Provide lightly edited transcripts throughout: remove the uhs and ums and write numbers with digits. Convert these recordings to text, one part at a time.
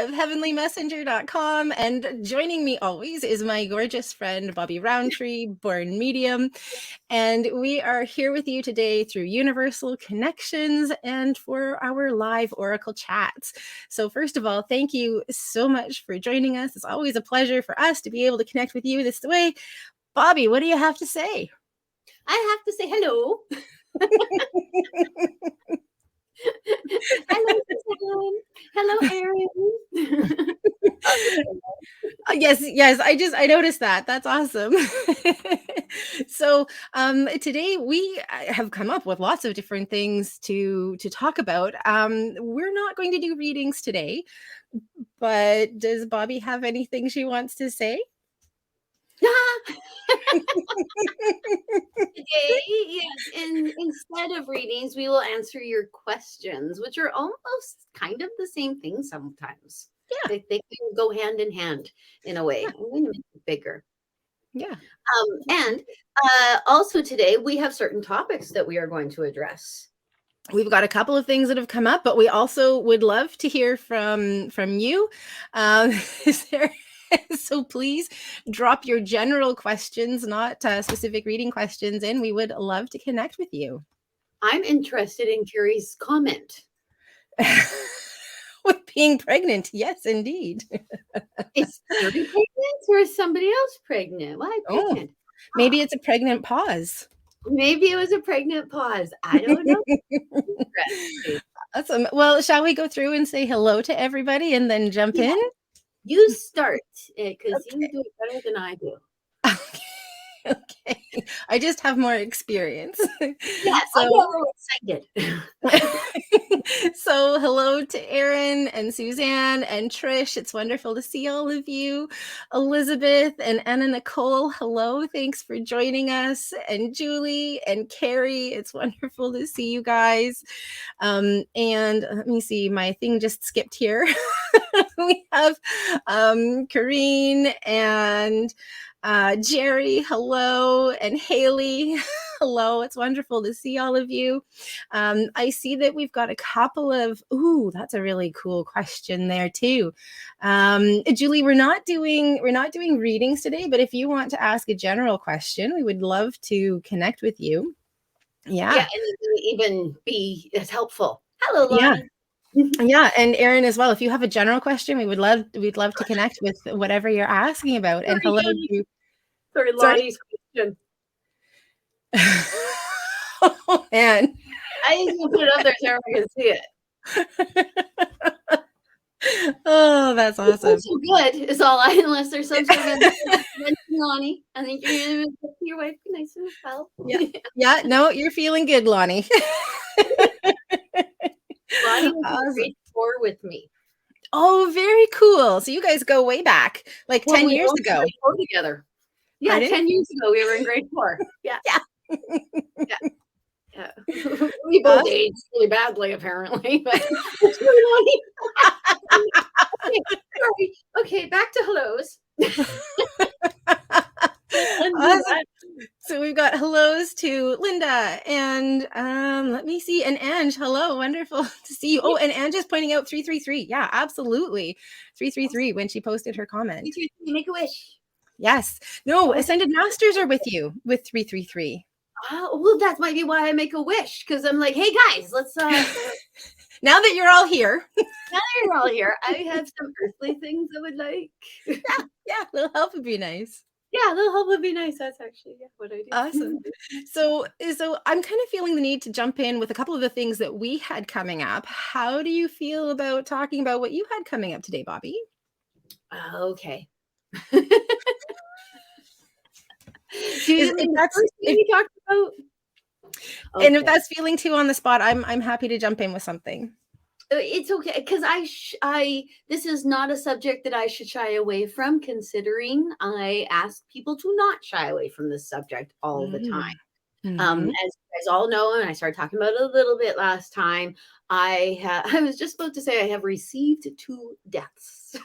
of heavenlymessenger.com. And joining me always is my gorgeous friend, Bobbi Rowntree, born medium. And we are here with you today through Universal Connections and for our live Oracle chats. So first of all, thank you so much for joining us. It's always a pleasure for us to be able to connect with you this way. Bobbi, what do you have to say? I have to say hello. Hello, Suzanne. Hello, Erin. Yes. I noticed that. That's awesome. So today we have come up with lots of different things to talk about. We're not going to do readings today, but does Bobbi have anything she wants to say? Today, yes, and instead of readings, we will answer your questions, which are almost kind of the same thing sometimes. Yeah. They can go hand in hand in a way. Yeah. I'm going to make it bigger. Yeah. And also today, we have certain topics that we are going to address. We've got a couple of things that have come up, but we also would love to hear from you. Is there... So please drop your general questions, not specific reading questions in. We would love to connect with you. I'm interested in Carrie's comment. With being pregnant. Yes, indeed. Is Carrie pregnant or is somebody else pregnant? Why pregnant? Maybe it's a pregnant pause. Maybe it was a pregnant pause. I don't know. Awesome. Well, shall we go through and say hello to everybody and then jump in? You start because you do it better than I do. Okay. I just have more experience. Yes, I get a little excited. So hello to Erin and Suzanne and Trish. It's wonderful to see all of you. Elizabeth and Anna Nicole, hello. Thanks for joining us. And Julie and Carrie, it's wonderful to see you guys. And let me see, my thing just skipped here. We have Kareen and Jerry, hello, and Haley, hello. It's wonderful to see all of you. I see that we've got a couple of, that's a really cool question there too. Julie, we're not doing readings today, but if you want to ask a general question, we would love to connect with you. Yeah. Yeah, and it can even be as helpful. Hello, Lonnie. Yeah, and Erin as well. If you have a general question, we'd love to connect with whatever you're asking about. And hello to Lonnie's question. Oh man, I need to put it up there so everyone can see it. Oh, that's awesome. It's so good. Is all unless there's some sort of Lonnie. I think you're gonna make your wife nice and well. Yeah. No, you're feeling good, Lonnie. Lonnie was grade 4 with me. Oh, very cool. So you guys go way back, like 10 years ago. Together. Yeah, 10 years ago we were in grade 4. Yeah. Yeah. We both aged really badly, apparently. But okay, back to hellos. Awesome. So we've got hellos to Linda and let me see, and Ange, hello, wonderful to see you. Oh, and Ange is pointing out 333. Yeah, absolutely. 333 when she posted her comment. Make a wish. Yes. No, Ascended Masters are with you with 333. Oh, well, that might be why I make a wish, because I'm like, hey guys, let's now that you're all here. I have some earthly things I would like. Yeah, a little help would be nice. Yeah, a little help would be nice. That's actually what I do. Awesome. So I'm kind of feeling the need to jump in with a couple of the things that we had coming up. How do you feel about talking about what you had coming up today, Bobbi? Okay. If that's feeling too on the spot, I'm happy to jump in with something. It's okay, because this is not a subject that I should shy away from, considering I ask people to not shy away from this subject all the time. As you guys all know, and I started talking about it a little bit last time, I was just about to say I have received 2 deaths,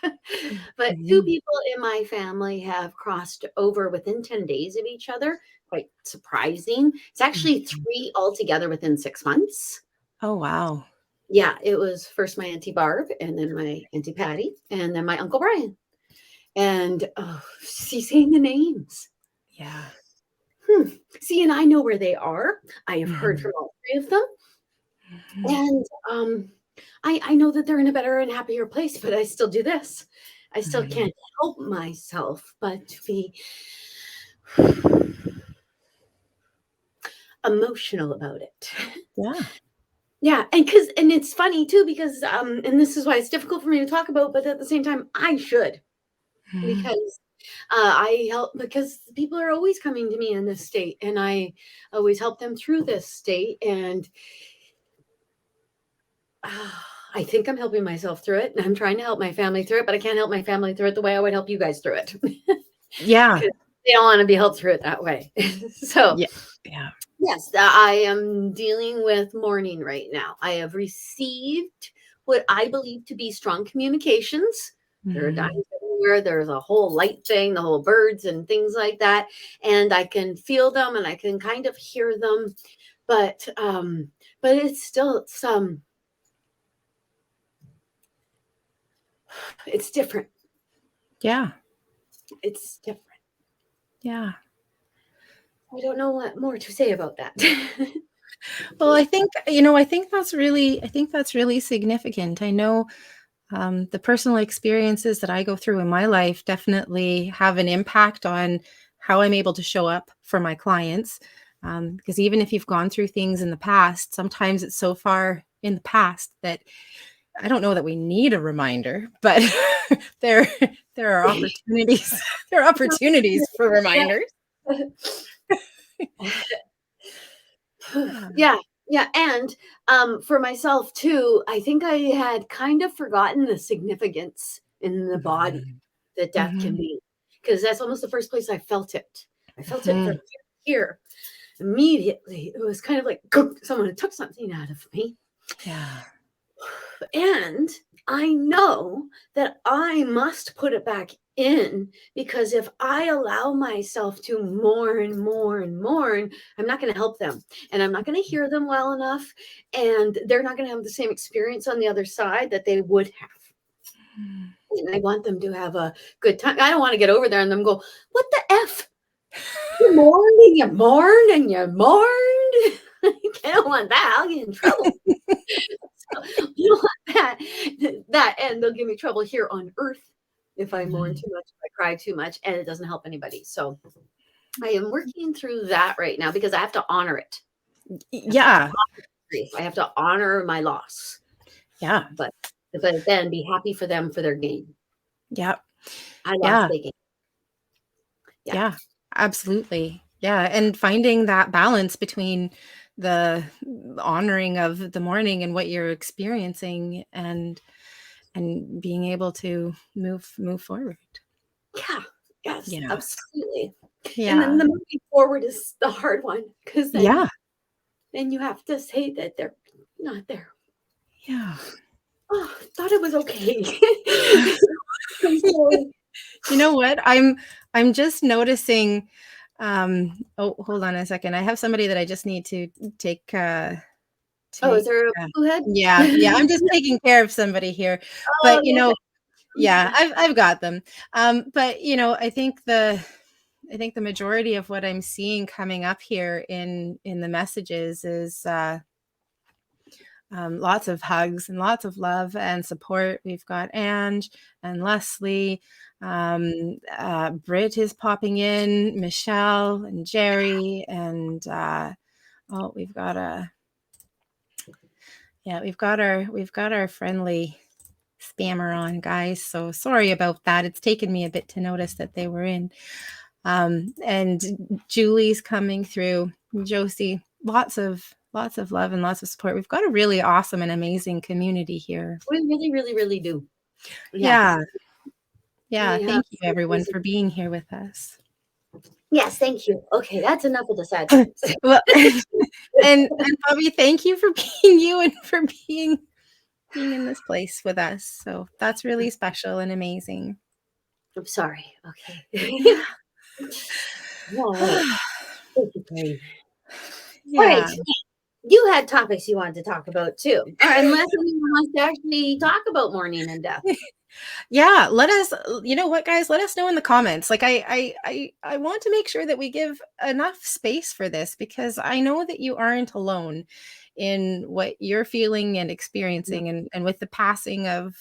but 2 people in my family have crossed over within 10 days of each other. Quite surprising. It's actually 3 altogether within 6 months. Oh, wow. Yeah, it was first my Auntie Barb, and then my Auntie Patty, and then my Uncle Brian. And oh, see, saying the names. Yeah. See, and I know where they are. I have heard Mhm. from all three of them. Mhm. And I know that they're in a better and happier place, but I still do this. I still Mhm. can't help myself but to be emotional about it. Yeah. Yeah, and it's funny too because and this is why it's difficult for me to talk about, but at the same time I should, Mhm. because I help, because people are always coming to me in this state, and I always help them through this state, and I think I'm helping myself through it, and I'm trying to help my family through it, but I can't help my family through it the way I would help you guys through it. Yeah. 'Cause they don't wanna be helped through it that way. So, Yeah. Yeah. yes, I am dealing with mourning right now. I have received what I believe to be strong communications. There are Mhm. diamonds everywhere, there's a whole light thing, the whole birds and things like that, and I can feel them and I can kind of hear them, but it's still it's different. Yeah. It's different. Yeah. I don't know what more to say about that. Well, I think that's really significant. I know the personal experiences that I go through in my life definitely have an impact on how I'm able to show up for my clients. Because even if you've gone through things in the past, sometimes it's so far in the past that I don't know that we need a reminder, but there there are opportunities there are opportunities for reminders. Yeah. Yeah, yeah, and, for myself too, I think I had kind of forgotten the significance in the body Mhm. that death can Mhm. be, because that's almost the first place I felt it. I felt it from Mhm. here. Immediately, it was kind of like someone had took something out of me. Yeah. And I know that I must put it back in, because if I allow myself to mourn, mourn, mourn, I'm not going to help them, and I'm not going to hear them well enough. And they're not going to have the same experience on the other side that they would have. Mhm. And I want them to have a good time. I don't want to get over there and them go, "What the F? You mourned and you mourned and you mourned." I don't want that. I'll get in trouble. So, you don't want that, and they'll give me trouble here on earth if I mourn Mhm. too much, if I cry too much, and it doesn't help anybody. So I am working through that right now because I have to honor it. I have to Yeah. honor grief. I have to honor my loss, Yeah. but then be happy for them for their gain. Yeah. I lost, Yeah. they gain. Yeah. Yeah. Absolutely. Yeah, and finding that balance between the honoring of the morning and what you're experiencing and being able to move forward. Yeah. Yes, Yeah. absolutely. And then Yeah. the moving forward is the hard one, because Yeah. then you have to say that they're not there. Yeah. Oh, thought it was okay. I'm sorry. You know what? I'm just noticing oh, hold on a second. I have somebody that I just need to take Oh, is take there a uh, blue head? yeah, yeah, I'm just taking care of somebody here. Oh, But yes, yeah, I've got them. But I think the majority of what I'm seeing coming up here in the messages is lots of hugs and lots of love and support. We've got Ange and Leslie. Britt is popping in, Michelle and Jerry, and oh, we've got our friendly spammer on, guys. So sorry about that. It's taken me a bit to notice that they were in. And Julie's coming through. Josie, lots of love and lots of support. We've got a really awesome and amazing community here. we really, really, really do. Yeah, Yeah. Yeah. we have Thank you everyone for being here with us. Yes, thank you. Okay, that's enough of the sad times. Well, and Bobbi, thank you for being you and for being in this place with us. So that's really special and amazing. I'm sorry. Okay. Yeah. All right. Thank you, Carrie. All right. Yeah. you had topics you wanted to talk about too, or unless anyone wants to actually talk about mourning and death. Yeah, let us, you know what, guys, let us know in the comments. Like I want to make sure that we give enough space for this, because I know that you aren't alone in what you're feeling and experiencing, and with the passing of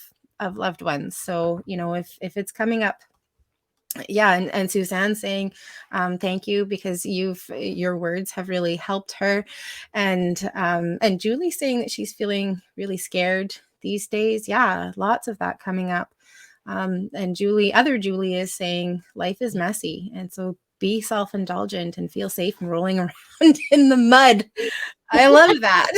loved ones. So, you know, if it's coming up. Yeah, and Suzanne saying thank you, because your words have really helped her, and Julie saying that she's feeling really scared these days. Yeah, lots of that coming up. And other Julie is saying life is messy, and so be self-indulgent and feel safe and rolling around in the mud. I love that.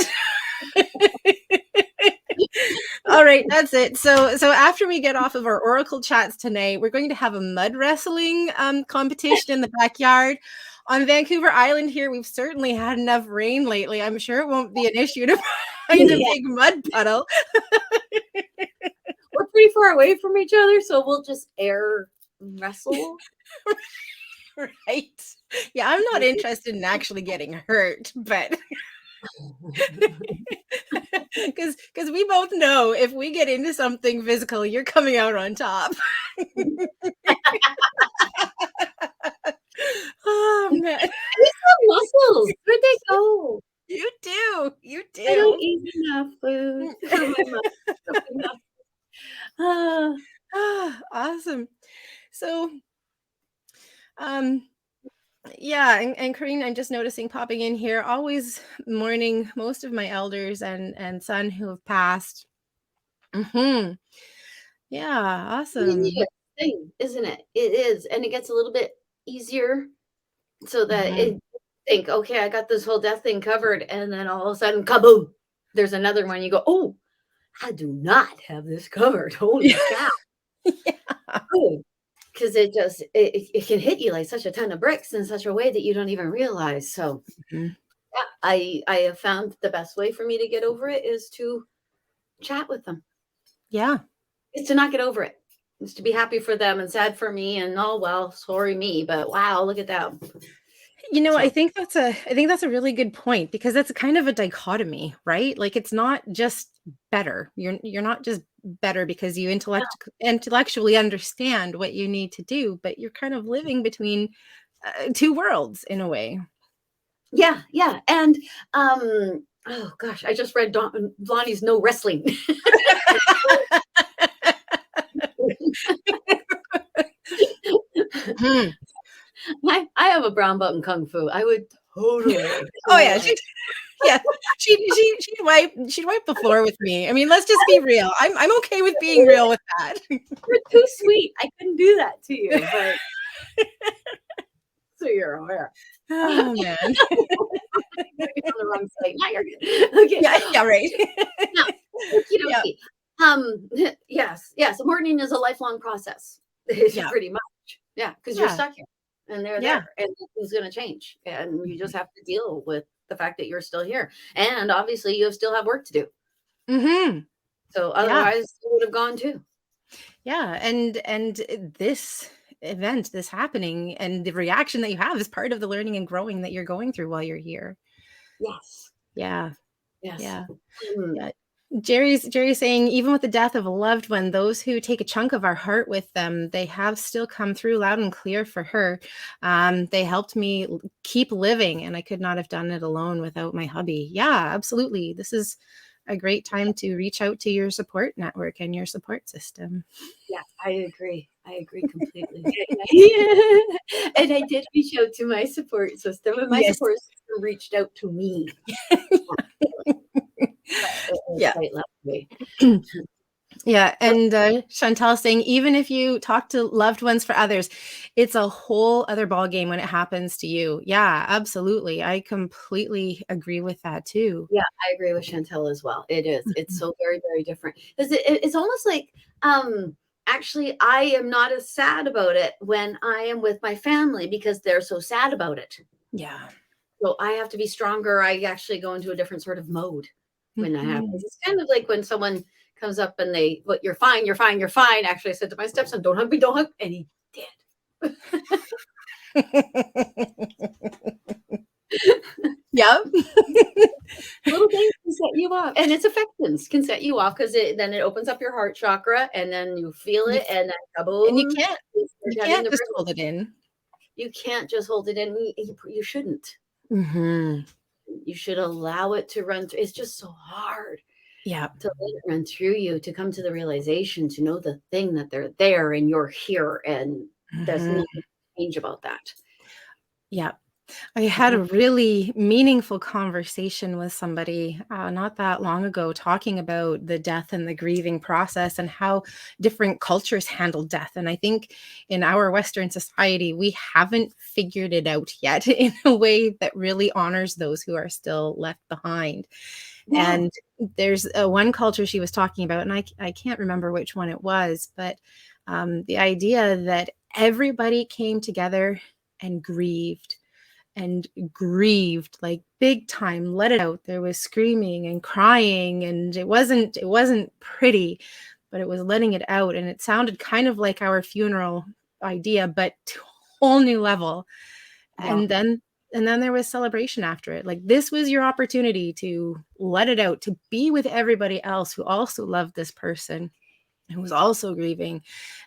All right, that's it. So after we get off of our oracle chats tonight, we're going to have a mud wrestling competition in the backyard on Vancouver Island. Here, we've certainly had enough rain lately. I'm sure it won't be an issue to find a big mud puddle. We're pretty far away from each other, so we'll just air wrestle. Right? Yeah, I'm not interested in actually getting hurt, but because we both know if we get into something physical, you're coming out on top. Oh man, I just have muscles. Where'd they go? You do. I don't eat enough food for my muscles. Awesome. So, yeah, and Corinne, I'm just noticing popping in here, always mourning most of my elders and son who have passed. Yeah, awesome. Thing, isn't it? It is, and it gets a little bit easier, so that it think, okay, I got this whole death thing covered, and then all of a sudden, kaboom! There's another one. You go, oh, I do not have this covered. Holy cow! Yeah. Because it can hit you like such a ton of bricks in such a way that you don't even realize. So, yeah, I have found the best way for me to get over it is to chat with them. Yeah, it's to not get over it. It's to be happy for them and sad for me, and oh well, sorry me, but wow, look at that. You know, I think that's a really good point, because that's kind of a dichotomy, right? Like, it's not just better. You're not just better because you intellectually understand what you need to do, but you're kind of living between two worlds in a way. Yeah, and oh gosh, I just read Lonnie's no wrestling. I have a brown belt in kung fu. I would totally. Oh yeah, she'd wipe the floor with me. I mean, let's just be real. I'm okay with being real with that. You're too sweet. I couldn't do that to you, but so you're aware. Oh man. On the wrong side. Now you're good. Okay. Yeah, right. Yes. Mourning is a lifelong process. Pretty much. Yeah, because you're stuck here and they're there, and nothing's going to change, and you just have to deal with the fact that you're still here, and obviously you still have work to do. So otherwise you would have gone too. Yeah, and this event, this happening, and the reaction that you have is part of the learning and growing that you're going through while you're here. Yes. Yeah. Jerry's saying, even with the death of a loved one, those who take a chunk of our heart with them, they have still come through loud and clear for her. They helped me keep living, and I could not have done it alone without my hubby. Yeah, absolutely. This is a great time to reach out to your support network and your support system. Yeah, I agree completely. And I did reach out to my support system, and my support system reached out to me. Yeah, and Chantal saying, even if you talk to loved ones for others, it's a whole other ballgame when it happens to you. Yeah, absolutely. I completely agree with that too. Yeah, I agree with Chantal as well. It is. It's so very, very different. Because it's almost like, actually, I am not as sad about it when I am with my family, because they're so sad about it. Yeah. So I have to be stronger. I actually go into a different sort of mode when that happens. It's kind of like when someone comes up and you're fine. Actually, I said to my stepson, don't hug me, don't hug. And he did. Yep. Little things can set you off, and it's affections can set you off because then it opens up your heart chakra, and then you feel You it, and then and kaboom, you you start having can't the just ripple. hold it in. You can't just hold it in. You shouldn't. Mhm. You should allow it to run through. It's just so hard Yep. to let it run through you, to come to the realization, to know the thing that they're there and you're here, and there's Mhm. nothing to change about that. Yep. I had a really meaningful conversation with somebody not that long ago, talking about the death and the grieving process and how different cultures handle death. And I think in our Western society, we haven't figured it out yet in a way that really honors those who are still left behind. Yeah. And there's one culture she was talking about, and I can't remember which one it was, but the idea that everybody came together and grieved like big time, let it out. There was screaming and crying, and it wasn't pretty, but it was letting it out, and it sounded kind of like our funeral idea, but to a whole new level. Yeah. And then there was celebration after it. Like, this was your opportunity to let it out, to be with everybody else who also loved this person, who was also grieving.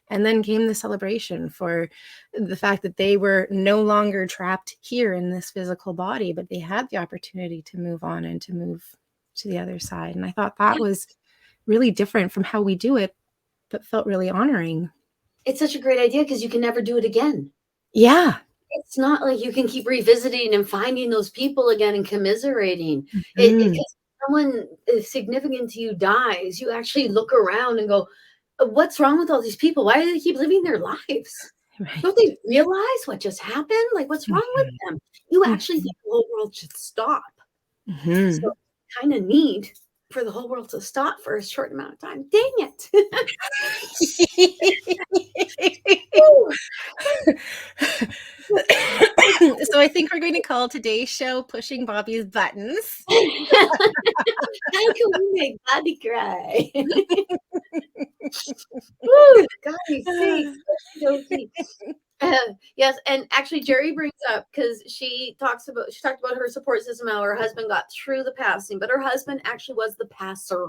And then came the celebration for the fact that they were no longer trapped here in this physical body, but they had the opportunity to move on and to move to the other side. And I thought that was really different from how we do it, but felt really honoring. It's such a great idea because you can never do it again. Yeah. It's not like you can keep revisiting and finding those people again and commiserating. It Mm, 'cause someone significant to you dies, you actually look around and go, "What's wrong with all these people? Why do they keep living their lives? Don't right. they realize what just happened? Like, what's wrong with Mhm, them?" You actually mhm, think the whole world should stop. So, mhm. kinda need for the whole world to stop for a short amount of time. Dang it. Woo. So I think we're going to call today's show Pushing Bobby's Buttons. How can we make Bobby cry? Woo, golly sakes. Okey dokey. Yes, and actually Jerry brings up because she talked about her support system, how her husband got through the passing, but her husband actually was the passer.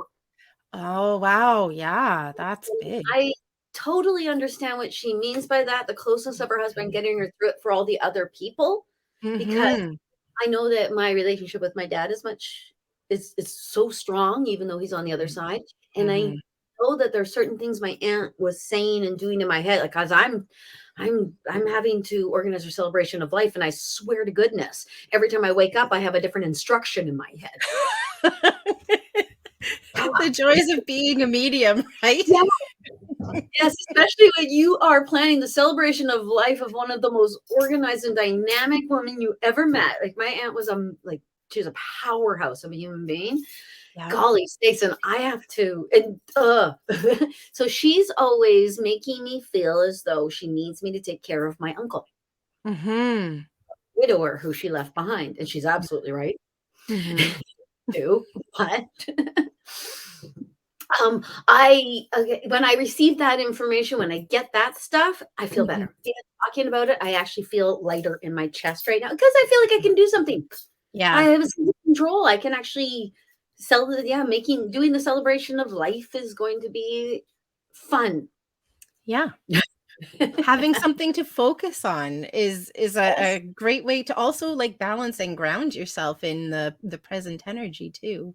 Oh, wow. Yeah, that's And big. I totally understand what she means by that, the closeness of her husband getting her through it for all the other people, because Mhm, I know that my relationship with my dad is so strong, even though he's on the other side, and I mhm. know that there's certain things my aunt was saying and doing in my head, like, 'cause I'm having to organize a celebration of life, and I swear to goodness, every time I wake up, I have a different instruction in my head. The joys of being a medium, right? Yeah. Yes, especially when you are planning the celebration of life of one of the most organized and dynamic women you ever met. Like, my aunt was, she's a powerhouse of a human being. Yeah. Golly sakes, and I have to and, so she's always making me feel as though she needs me to take care of my uncle, Mhm, widower who she left behind, and she's absolutely right mhm, too, but I okay, when I receive that information, when I get that stuff, I feel mhm. better. Even talking about it, I actually feel lighter in my chest right now because I feel like I can do something. I Yeah, have a sense of control. I can actually making doing the celebration of life is going to be fun. yeah. Having something to focus on is a Yes. great way to also, like, balance and ground yourself in the present energy too.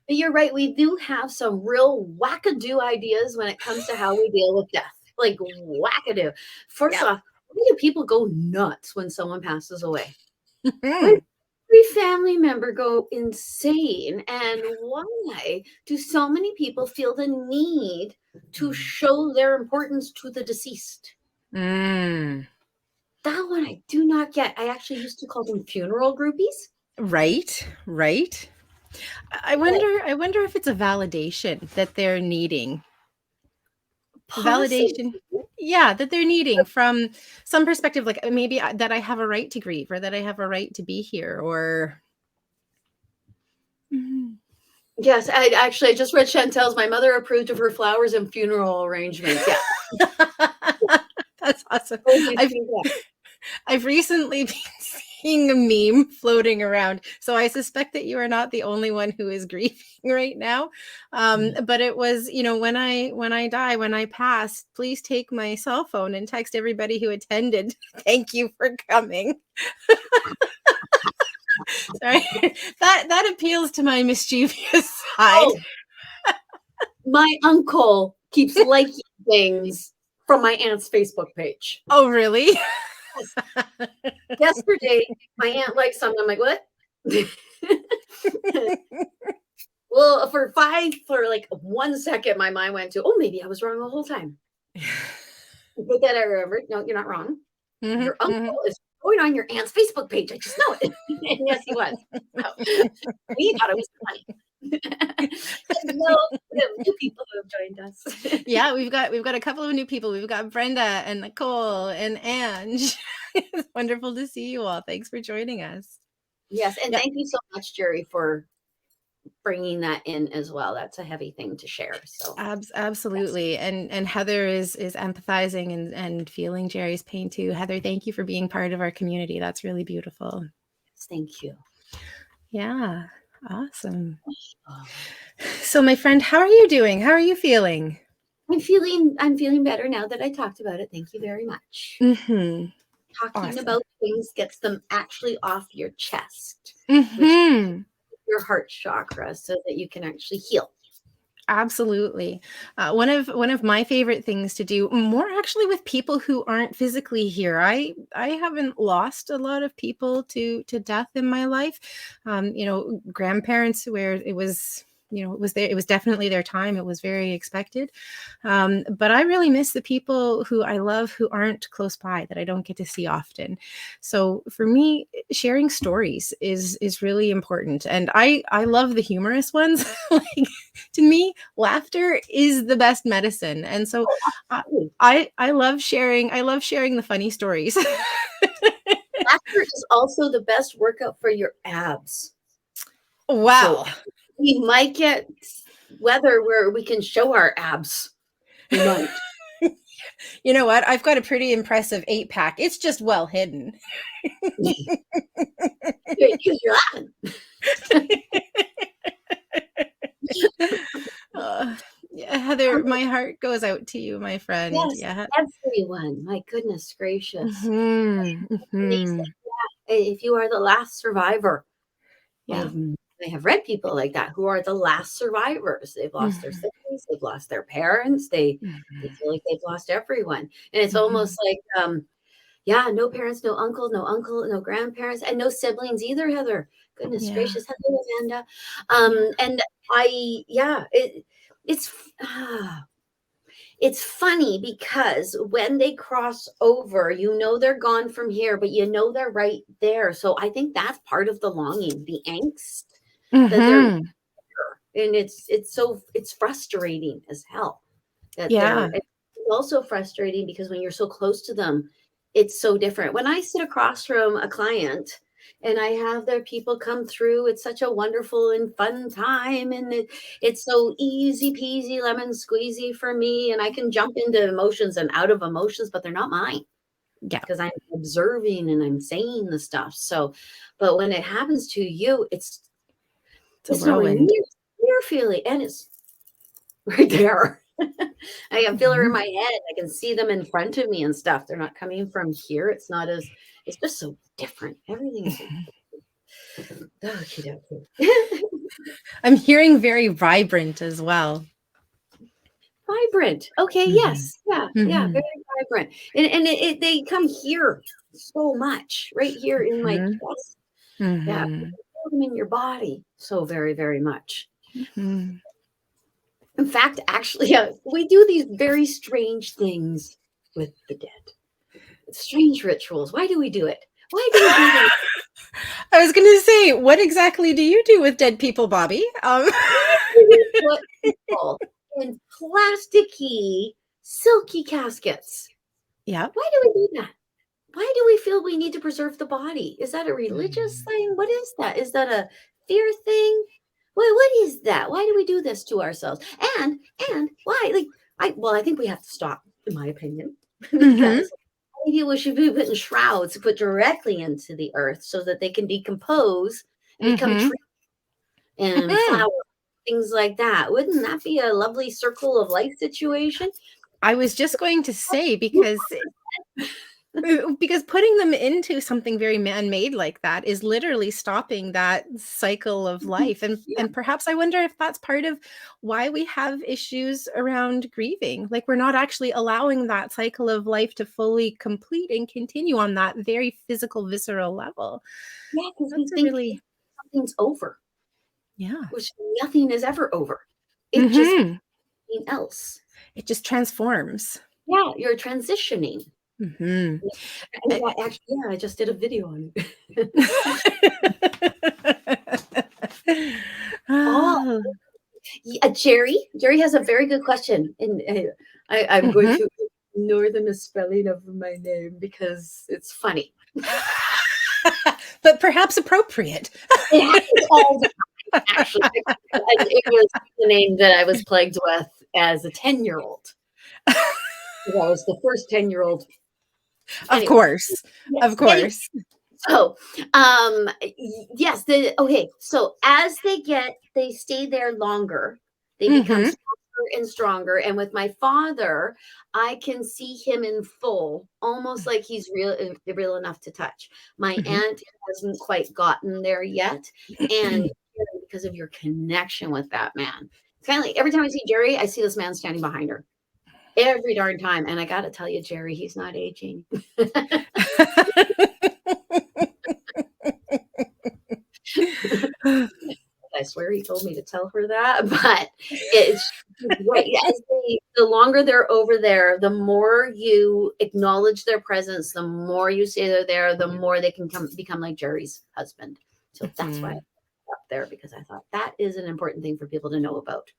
But you're right, we do have some real wackadoo ideas when it comes to how we deal with death. Like, wackadoo. First Yep. off, why do people go nuts when someone passes away? Why Mhm. does every family member go insane? And why do so many people feel the need to show their importance to the deceased? Mm. That one I do not get. I actually used to call them funeral groupies, Right, right. I but wonder if it's a validation that they're needing. possibly. Validation, yeah, that they're needing from some perspective, like, maybe that I have a right to grieve, or that I have a right to be here, or Mhm. Yes, I just read Chantel's "My mother approved of her flowers and funeral arrangements." Yeah. That's awesome. Totally I've see that. I've recently been seeing a meme floating around. So I suspect that you are not the only one who is grieving right now. But it was, when I die, when I pass, please take my cell phone and text everybody who attended. Thank you for coming. Sorry, that appeals to my mischievous side. Oh, my uncle keeps liking things from my aunt's Facebook page. Oh, really? Yesterday, my aunt liked something. I'm like, what? Well, for like 1 second, my mind went to, oh, maybe I was wrong the whole time. But then I remembered, no, you're not wrong. Your uncle is going on your aunt's Facebook page. I just know it. And yes, he was. So, we thought it was funny. No, we have new people who have joined us. Yeah, we've got a couple of new people. We've got Brenda and Nicole and Ange. It's wonderful to see you all. Thanks for joining us. Yes, and thank you so much, Jerry, for bringing that in as well. That's a heavy thing to share. So absolutely. Yes. And Heather is empathizing and feeling Jerry's pain too. Heather, thank you for being part of our community. That's really beautiful. Yes, thank you. Yeah. Awesome. So my friend, how are you doing? How are you feeling? I'm feeling better now that I talked about it. Thank you very much. Talking about things gets them actually off your chest, your heart chakra, so that you can actually heal. Absolutely. One of my favorite things to do, more actually with people who aren't physically here. I haven't lost a lot of people to death in my life. Grandparents where it was, it was definitely their time. It was very expected. But I really miss the people who I love who aren't close by, that I don't get to see often. So for me, sharing stories is really important. And I love the humorous ones. Like, to me, laughter is the best medicine. And so I love sharing the funny stories. Laughter is also the best workout for your abs. Wow. So we might get weather where we can show our abs. We might. You know what? I've got a pretty impressive 8-pack. It's just well hidden. Because you're laughing. Heather, my heart goes out to you, my friend. Yes, everyone. My goodness gracious. If you are the last survivor, I have read people like that who are the last survivors. They've lost their siblings, they've lost their parents, they feel like they've lost everyone. And it's almost like, no parents, no uncle, no grandparents, and no siblings either, Heather. Goodness gracious. Hello, Amanda. And it's funny because when they cross over, they're gone from here, but they're right there. So I think that's part of the longing, the angst that they're here. And it's frustrating as hell. It's also frustrating because when you're so close to them, it's so different. When I sit across from a client and I have their people come through, it's such a wonderful and fun time. And it's so easy peasy, lemon squeezy for me. And I can jump into emotions and out of emotions, but they're not mine. Yeah. Because I'm observing and I'm saying the stuff. So, but when it happens to you, it's nowhere near feeling. And it's right there. I can feel her in my head. I can see them in front of me and stuff. They're not coming from here. It's just so different. Everything is so I'm hearing very vibrant as well. Vibrant. Okay. Yes. Yeah. Yeah. Very vibrant. And they come here so much, right here in my chest. Yeah. Feel them in your body so very, very much. In fact, actually, we do these very strange things with the dead. Strange rituals. Why do we do it? Why do we do that? I was going to say, what exactly do you do with dead people, Bobbi? Put people in plasticky, silky caskets. Yeah. Why do we do that? Why do we feel we need to preserve the body? Is that a religious thing? What is that? Is that a fear thing? What is that? Why do we do this to ourselves? And why? I think we have to stop, in my opinion, because idea we should be put in shrouds to put directly into the earth so that they can decompose and become Mm-hmm. trees and Mm-hmm. flowers, things like that. Wouldn't that be a lovely circle of life situation? I was just going to say because putting them into something very man-made like that is literally stopping that cycle of life, Yeah. and perhaps I wonder if that's part of why we have issues around grieving. Like, we're not actually allowing that cycle of life to fully complete and continue on that very physical, visceral level. Yeah, because we That's a think really something's over, yeah. which nothing is ever over. It just Mhm. something else. It just transforms. Yeah, you're transitioning. Mhm. And actually, yeah, I just did a video on it. Oh, Oh. yeah, Jerry has a very good question, and I'm going Mhm. to ignore the misspelling of my name because it's funny. But perhaps appropriate. It happens all the time, actually. It was the name that I was plagued with as a 10-year-old. I was the first 10-year-old. Of Anyway, course. Of yes. Anyway, course. so, yes, okay, so as they stay there longer, they become Mhm. stronger and stronger, and with my father, I can see him in full, almost like he's real enough to touch. My Mhm. aunt hasn't quite gotten there yet, and because of your connection with that man. It's kinda like every time I see Jerry, I see this man standing behind her. Every darn time, and I gotta tell you, Jerry, he's not aging. I swear he told me to tell her that, but it's right. As the longer they're over there, the more you acknowledge their presence, the more you say they're there, the more they can become like Jerry's husband. So that's why I Mhm. put up there because I thought that is an important thing for people to know about.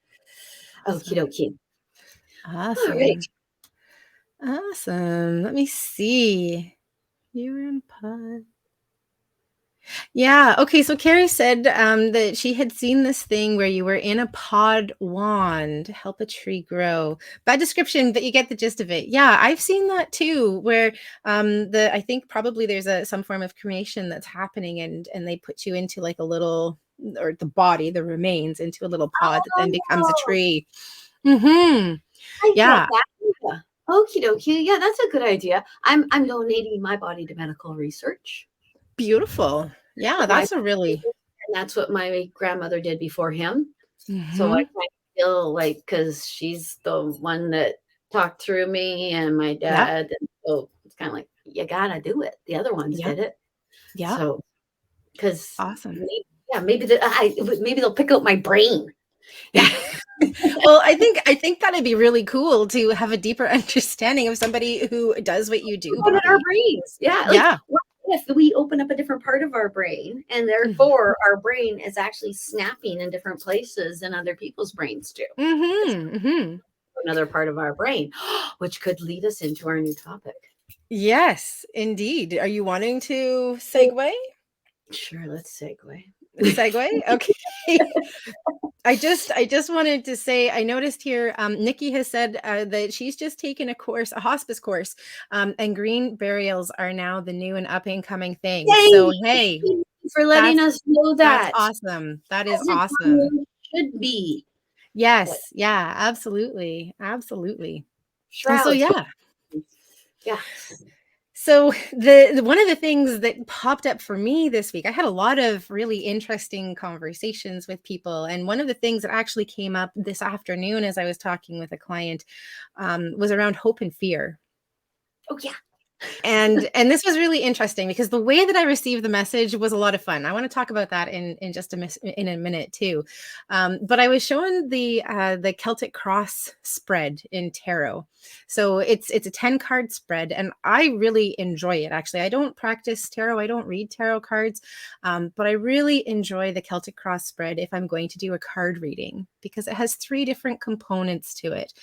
Okie Awesome. dokie. All right. Awesome. Awesome. Let me see. You were in pod. Yeah. Okay. So Carrie said that she had seen this thing where you were in a pod wand to help a tree grow. Bad description, but you get the gist of it. Yeah, I've seen that too, where I think probably there's some form of cremation that's happening, and they put you into like a little, or the body, the remains, into a little pod that then becomes a Oh, tree. Mm-hmm. I get Yeah. that. Yeah. Okie dokie. Yeah, that's a good idea. I'm donating my body to medical research. Beautiful. Yeah, My that's a really. and that's what my grandmother did before him. So I Mm-hmm. kind of feel like because she's the one that talked through me and my Yep. dad, and so it's kind of like you gotta do it. The other ones Yep. did it, Yep. so because Awesome. maybe they'll pick out my brain. Yeah. Well, I think that'd be really cool to have a deeper understanding of somebody who does what you do, Open our Bobbi. brains, yeah. Like, Yeah. what if we open up a different part of our brain, and Mhm. therefore our brain is actually snapping in different places than other people's brains do? It's Mhm. Mhm. another part of our brain, which could lead us into our new topic. Yes, indeed. Are you wanting to segue? Sure, let's segue. Segue? Okay. I just wanted to say, I noticed here, Nikki has said that she's just taken a course, a hospice course, and green burials are now the new and up and coming thing. Yay! So hey, Thank you for letting that's us know that's that. awesome. That is As it awesome. should be. But Yes, yeah, absolutely, absolutely. And so shrouds. yeah, Yeah. so the one of the things that popped up for me this week, I had a lot of really interesting conversations with people, and one of the things that actually came up this afternoon as I was talking with a client was around hope and fear. Oh, yeah. And this was really interesting because the way that I received the message was a lot of fun. I want to talk about that in just in a minute too. But I was shown the Celtic cross spread in tarot. So it's a 10 card spread, and I really enjoy it. Actually, I don't practice tarot. I don't read tarot cards, but I really enjoy the Celtic cross spread if I'm going to do a card reading because it has three different components to it.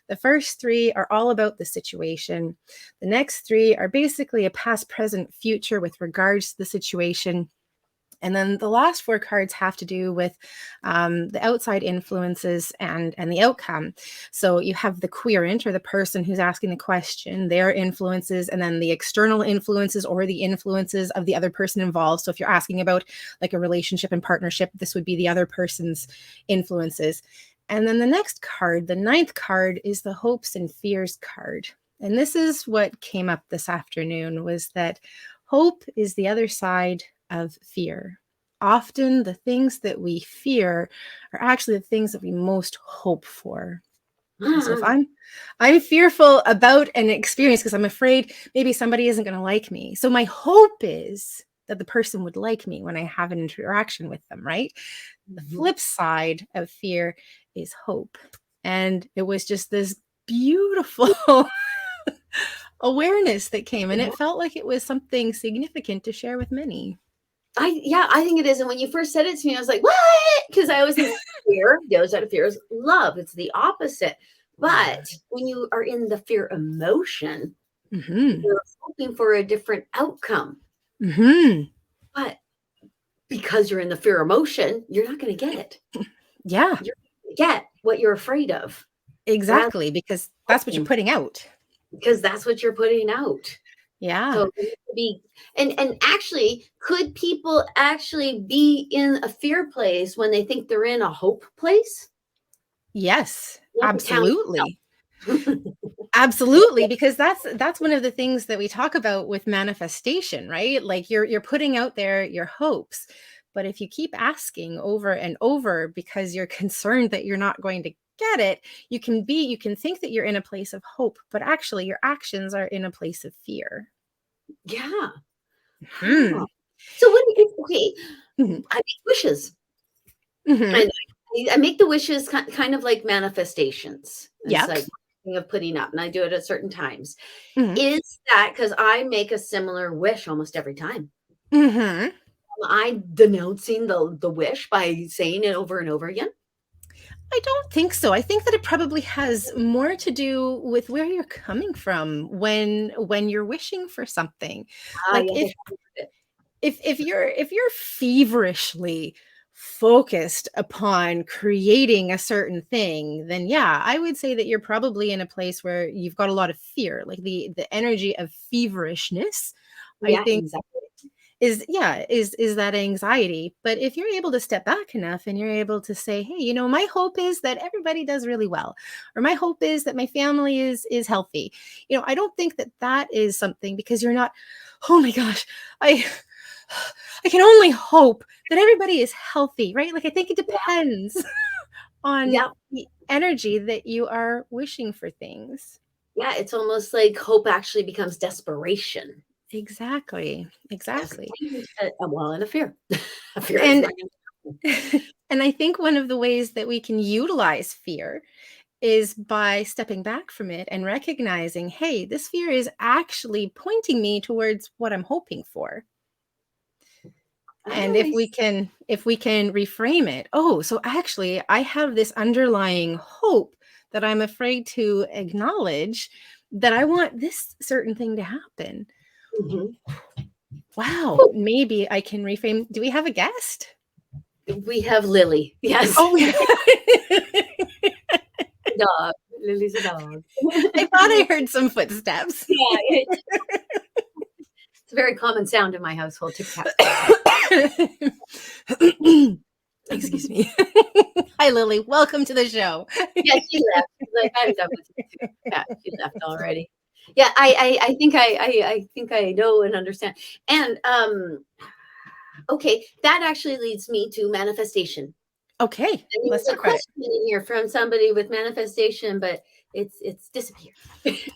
The first three are all about the situation. The next three are basically a past, present, future with regards to the situation. And then the last 4 cards have to do with the outside influences and the outcome. So you have the querent, or the person who's asking the question, their influences, and then the external influences or the influences of the other person involved. So if you're asking about like a relationship and partnership, this would be the other person's influences. And then the next card, the 9th card, is the hopes and fears card. And this is what came up this afternoon, was that hope is the other side of fear. Often the things that we fear are actually the things that we most hope for. So if I'm fearful about an experience because I'm afraid maybe somebody isn't going to like me. So my hope is that the person would like me when I have an interaction with them, right? The flip side of fear is hope. And it was just this beautiful awareness that came, and it felt like it was something significant to share with many. I think it is. And when you first said it to me, I was like, what? Because I always think fear, the other side of fear is love. It's the opposite. But when you are in the fear emotion, you're hoping for a different outcome. But because you're in the fear emotion, you're not going to get it. Yeah. You're going to get what you're afraid of. Exactly, because that's what you're putting out. Because that's what you're putting out. Yeah. So it could be, and actually, could people actually be in a fear place when they think they're in a hope place? Yes, Not absolutely. Absolutely, because that's one of the things that we talk about with manifestation, right? Like you're putting out there your hopes. But if you keep asking over and over because you're concerned that you're not going to get it, you can think that you're in a place of hope, but actually your actions are in a place of fear. Yeah. Huh. So what? Okay, I make wishes, and I make the wishes kind of like manifestations. It's like thing of putting up, and I do it at certain times. Is that because I make a similar wish almost every time? Am I denouncing the wish by saying it over and over again? I don't think so. I think that it probably has more to do with where you're coming from when you're wishing for something. Like Yeah, if you're feverishly focused upon creating a certain thing, then yeah, I would say that you're probably in a place where you've got a lot of fear, like the energy of feverishness. I yeah, think exactly. is that anxiety. But if you're able to step back enough and you're able to say, hey, my hope is that everybody does really well, or my hope is that my family is healthy. I don't think that that is something, because you're not, oh my gosh, I can only hope that everybody is healthy, right? Like I think it depends on Yeah, the energy that you are wishing for things. yeah, it's almost like hope actually becomes desperation. Exactly. Yes, Exactly. well, and a fear. A fear is And not gonna and I think one of the ways that we can utilize fear is by stepping back from it and recognizing, hey, this fear is actually pointing me towards what I'm hoping for. And I if we can reframe it, oh, so actually I have this underlying hope that I'm afraid to acknowledge, that I want this certain thing to happen. Mhm. Wow, maybe I can reframe. Do we have a guest? We have Lily. Yes. Oh, Dog. Lily's a dog. I thought I heard some footsteps. Yeah, it's a very common sound in my household, tic tac. Excuse me. Hi, Lily. Welcome to the show. Yeah, she left. She's like, "I'm done with you too." Yeah, she left already. Yeah, I think I think I know and understand. And, okay, that actually leads me to manifestation. Okay, And there let's was a talk about it. question in here from somebody with manifestation, but it's disappeared.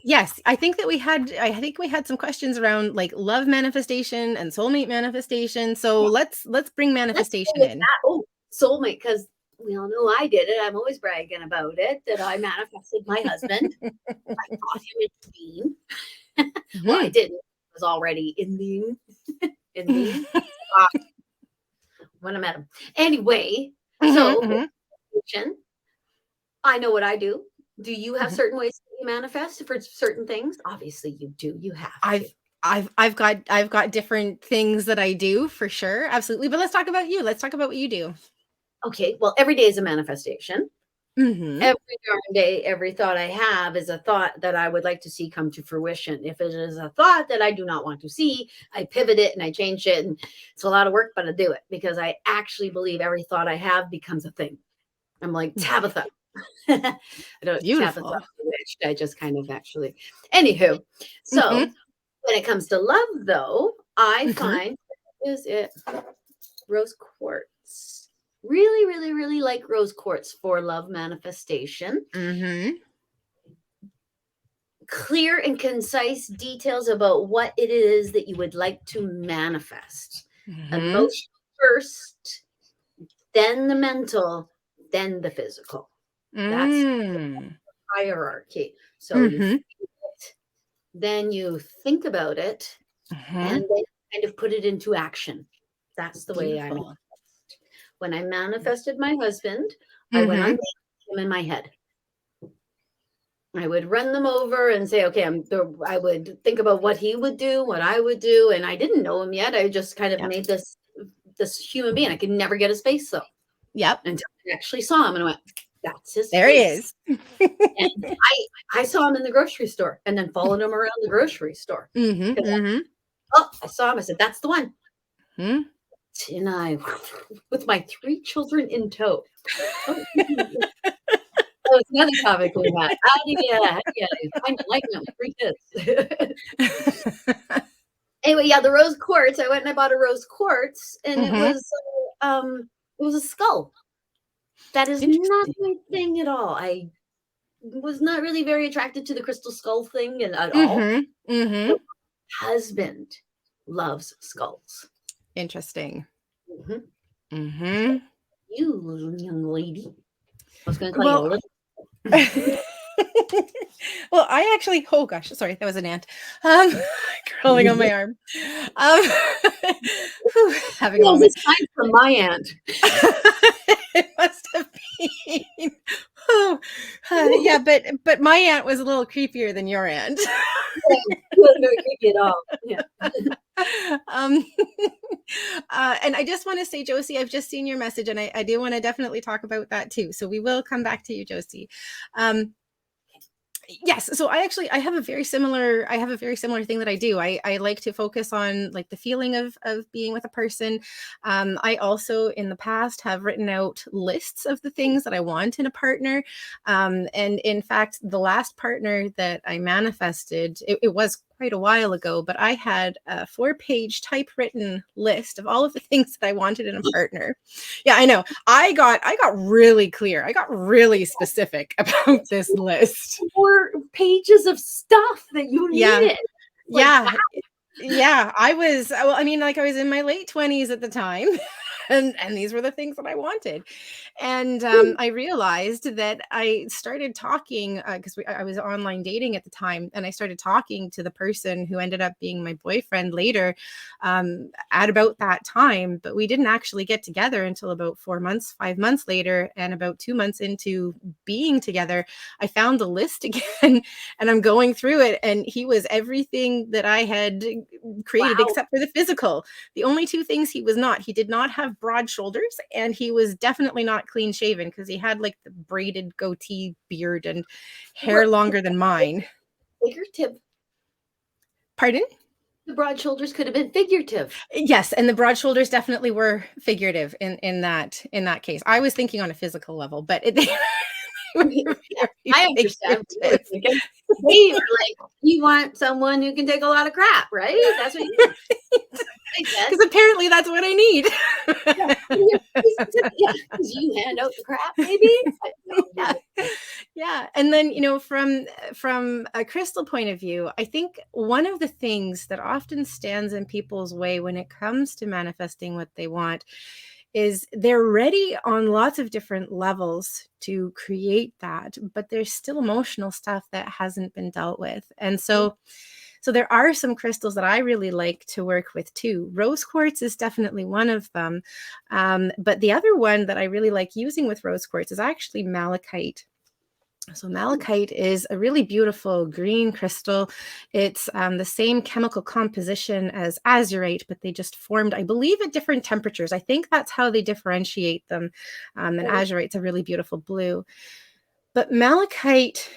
Yes, I think we had some questions around like love manifestation and soulmate manifestation. So Yeah, let's bring let's go manifestation with in. that. Oh, soulmate, because we all know I did it. I'm always bragging about it, that I manifested my husband. I got him into being. Well, I Mhm. didn't. It was already in being. In being. Uh, when I met him. Anyway, Mhm, so mhm, I know what I do. Do you have mhm. certain ways that you manifest for certain things? Obviously, you do. You have I've to. I've got different things that I do for sure. Absolutely. But let's talk about you. Let's talk about what you do. Okay. Well, every day is a manifestation. Mm-hmm. Every darn day, every thought I have is a thought that I would like to see come to fruition. If it is a thought that I do not want to see, I pivot it and I change it. And it's a lot of work, but I do it because I actually believe every thought I have becomes a thing. I'm like Tabitha. I don't Tabitha Beautiful. witch. I just kind of actually. Anywho, so Mm-hmm. when it comes to love, though, I Mm-hmm. find is it rose quartz. Really, really, really like rose quartz for love manifestation. Mm-hmm. Clear and concise details about what it is that you would like to manifest. Mm-hmm. Emotion first, then the mental, then the physical. That's the hierarchy. So you feel it, then you think about it, and then kind of put it into action. That's the way I manifest. When I manifested my husband, I went on dates with him in my head. I would run them over and say, okay, I would think about what he would do, what I would do. And I didn't know him yet. I just kind of made this human being. I could never get his face though. Yep. Until I actually saw him and I went, that's his there face. He is. And I saw him in the grocery store and then followed him around the grocery store. Oh, I saw him. I said, that's the one. And I, with my 3 children in tow. Oh, it's another topic we had. How do you find enlightenment with 3 kids? Anyway, yeah, the rose quartz. I went and I bought a rose quartz, and it was a skull. That is not my thing at all. I was not really very attracted to the crystal skull thing at all. My husband loves skulls. Interesting. You, young lady. I was going to call you a little. Well, I actually, oh gosh, sorry, that was an ant crawling on my arm. Having a moment. Time for my aunt. It must have been. Oh, yeah, but my aunt was a little creepier than your aunt. It wasn't very creepy at all. Yeah. And I just want to say, Josie, I've just seen your message, and I do want to definitely talk about that too. So we will come back to you, Josie. Yes. So I have a very similar thing that I do. I like to focus on like the feeling of being with a person. I also in the past have written out lists of the things that I want in a partner. And in fact, the last partner that I manifested, it was quite a while ago, but I had a 4-page typewritten list of all of the things that I wanted in a partner. Yeah, I know. I got really clear. I got really specific about this list. 4 pages of stuff that you needed. Wow. Yeah. I was in my late 20s at the time. And these were the things that I wanted. And I realized that I started talking because I was online dating at the time. And I started talking to the person who ended up being my boyfriend later at about that time. But we didn't actually get together until about 5 months later. And about 2 months into being together, I found the list again and I'm going through it. And he was everything that I had created except for the physical. The only 2 things he was not. He did not have broad shoulders, and he was definitely not clean shaven because he had like the braided goatee beard and hair longer than mine. Figurative. Pardon? The broad shoulders could have been figurative. Yes, and the broad shoulders definitely were figurative in that case. I was thinking on a physical level, but I understand. They were like, you want someone who can take a lot of crap, right? That's what you because apparently that's what I need. You hand out the crap, maybe. Yeah. And then, from a crystal point of view, I think one of the things that often stands in people's way when it comes to manifesting what they want is they're ready on lots of different levels to create that, but there's still emotional stuff that hasn't been dealt with. And so there are some crystals that I really like to work with too. Rose quartz is definitely one of them. But the other one that I really like using with rose quartz is actually malachite. So malachite is a really beautiful green crystal. It's the same chemical composition as azurite, but they just formed, I believe, at different temperatures. I think that's how they differentiate them. And azurite's a really beautiful blue. But malachite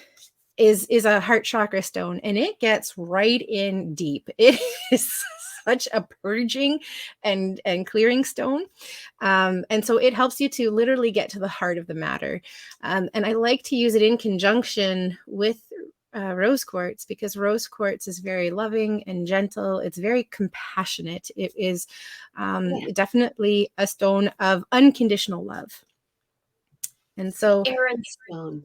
is a heart chakra stone, and it gets right in deep. It is such a purging and clearing stone. And so it helps you to literally get to the heart of the matter. And I like to use it in conjunction with rose quartz, because rose quartz is very loving and gentle. It's very compassionate. It is definitely a stone of unconditional love. And so Erin stone.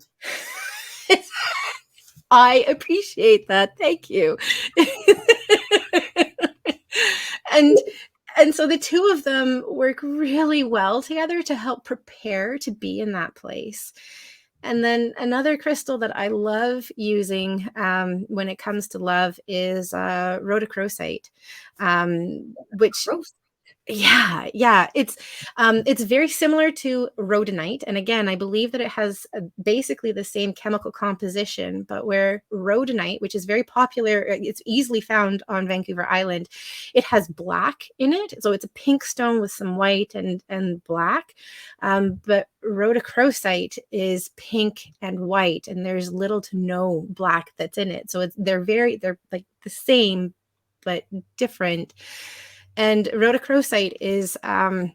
I appreciate that. Thank you. And so the two of them work really well together to help prepare to be in that place. And then another crystal that I love using when it comes to love is rhodochrosite, which yeah, it's very similar to rhodonite, and again, I believe that it has basically the same chemical composition, but where rhodonite, which is very popular, it's easily found on Vancouver Island, it has black in it, so it's a pink stone with some white and black, but rhodochrosite is pink and white, and there's little to no black that's in it, so they're like the same but different. And rhodochrosite is a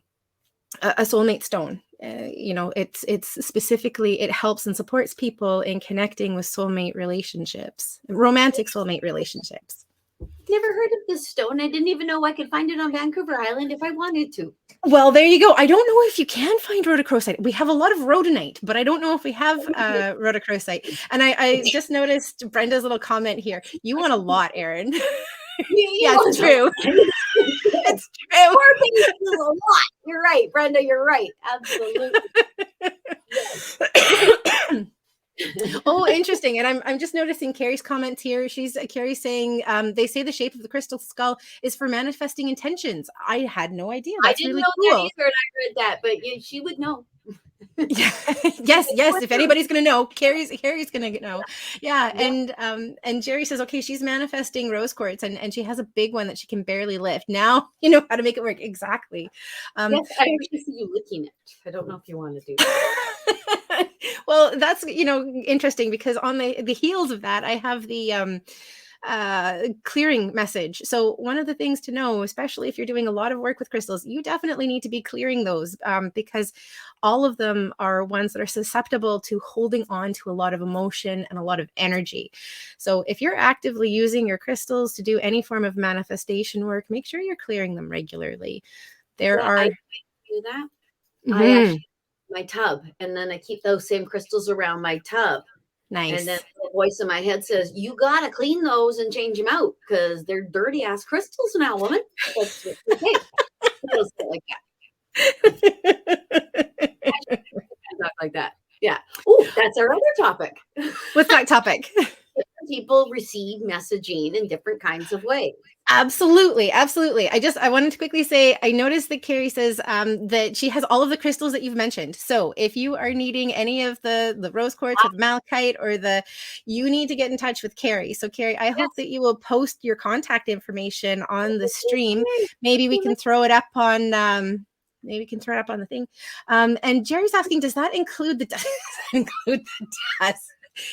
soulmate stone. It's specifically, it helps and supports people in connecting with soulmate relationships, romantic soulmate relationships. Never heard of this stone. I didn't even know I could find it on Vancouver Island if I wanted to. Well, there you go. I don't know if you can find rhodochrosite. We have a lot of rhodonite, but I don't know if we have rhodochrosite. And I just noticed Brenda's little comment here. You want a lot, Erin. Yeah, it's true. It's true. A lot. You're right, Brenda. You're right. Absolutely. Oh, interesting. And I'm just noticing Carrie's comments here. Carrie's saying they say the shape of the crystal skull is for manifesting intentions. I had no idea. That's really cool. That either, and I read that, but she would know. yes. If anybody's gonna know, Carrie's gonna know. Yeah. And Jerry says, okay, she's manifesting rose quartz, and she has a big one that she can barely lift. Now you know how to make it work. Exactly. Yes, I actually see you licking it. I don't know if you want to do that. Well, that's interesting, because on the heels of that, I have the clearing message. So one of the things to know, especially if you're doing a lot of work with crystals, you definitely need to be clearing those, because all of them are ones that are susceptible to holding on to a lot of emotion and a lot of energy. So if you're actively using your crystals to do any form of manifestation work, make sure you're clearing them regularly. I do that. Mm-hmm. I actually my tub, and then I keep those same crystals around my tub. Nice. And then the voice in my head says, you got to clean those and change them out, because they're dirty ass crystals now, woman. That's okay. Like that. Like that. Yeah. Oh, that's our other topic. What's that topic? People receive messaging in different kinds of ways. Absolutely. I wanted to quickly say, I noticed that Carrie says that she has all of the crystals that you've mentioned. So if you are needing any of the rose quartz or the malachite you need to get in touch with Carrie. So Carrie, I hope that you will post your contact information on the stream. Maybe we can throw it up on the thing. And Jerry's asking, does that include the dust?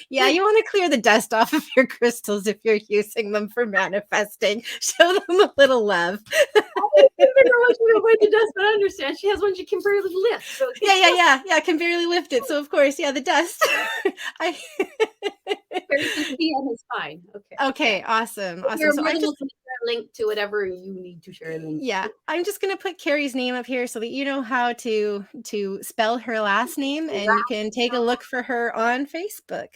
Yeah, you want to clear the dust off of your crystals if you're using them for manifesting. Show them a little love. I don't remember what she avoid the dust, but I understand she has one she can barely lift. So yeah, can barely lift it. So of course, the dust. It's fine. Okay, awesome. You're more than welcome to share a link to whatever you need to share a link. Yeah, I'm just gonna put Carrie's name up here so that you know how to spell her last name, and you can take a look for her on Facebook.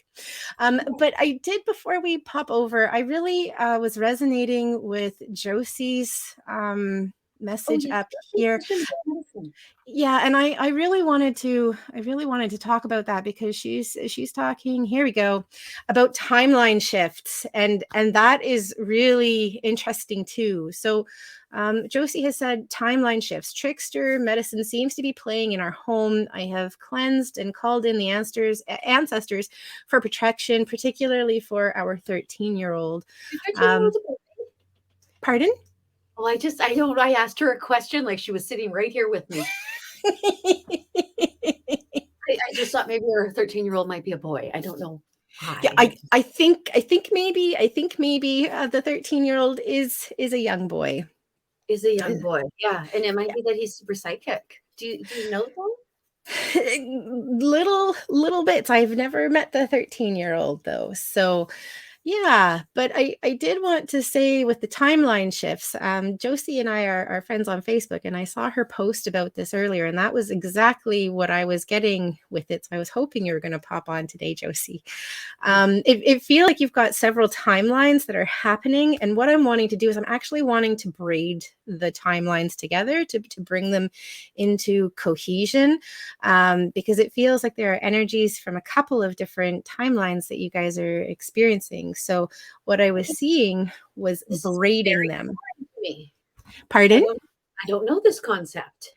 But I did, before we pop over, I really was resonating with Josie's message yeah. up here. Yeah, and I really wanted to talk about that because she's talking, here we go, about timeline shifts, and that is really interesting too. So Josie has said timeline shifts. Trickster medicine seems to be playing in our home. I have cleansed and called in the ancestors for protection, particularly for our 13-year-old. Pardon? Well, I asked her a question like she was sitting right here with me. I just thought maybe her 13-year-old might be a boy. I don't know why. Yeah, I think maybe the 13-year-old is a young boy. Is a young boy. Yeah, and it might be that he's super psychic. Do you know that? Little bits. I've never met the 13-year-old though. So yeah, but I did want to say with the timeline shifts, Josie and I are friends on Facebook, and I saw her post about this earlier, and that was exactly what I was getting with it. So I was hoping you were going to pop on today, Josie. It feels like you've got several timelines that are happening, and what I'm wanting to do is I'm actually wanting to braid the timelines together to bring them into cohesion, because it feels like there are energies from a couple of different timelines that you guys are experiencing. So what I was seeing was braiding them. Pardon? I don't know this concept.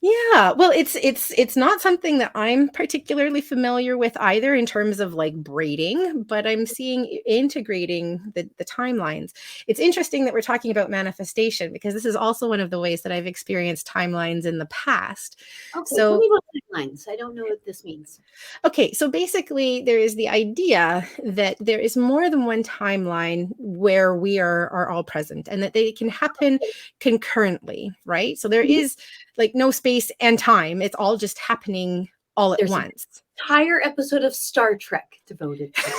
Yeah, well, it's not something that I'm particularly familiar with either in terms of like braiding, but I'm seeing integrating the timelines. It's interesting that we're talking about manifestation because this is also one of the ways that I've experienced timelines in the past. Okay, so tell me about timelines. I don't know what this means. Okay, so basically there is the idea that there is more than one timeline where we are all present and that they can happen concurrently, right? So there is like no space and time. It's all just happening all at once. An entire episode of Star Trek devoted to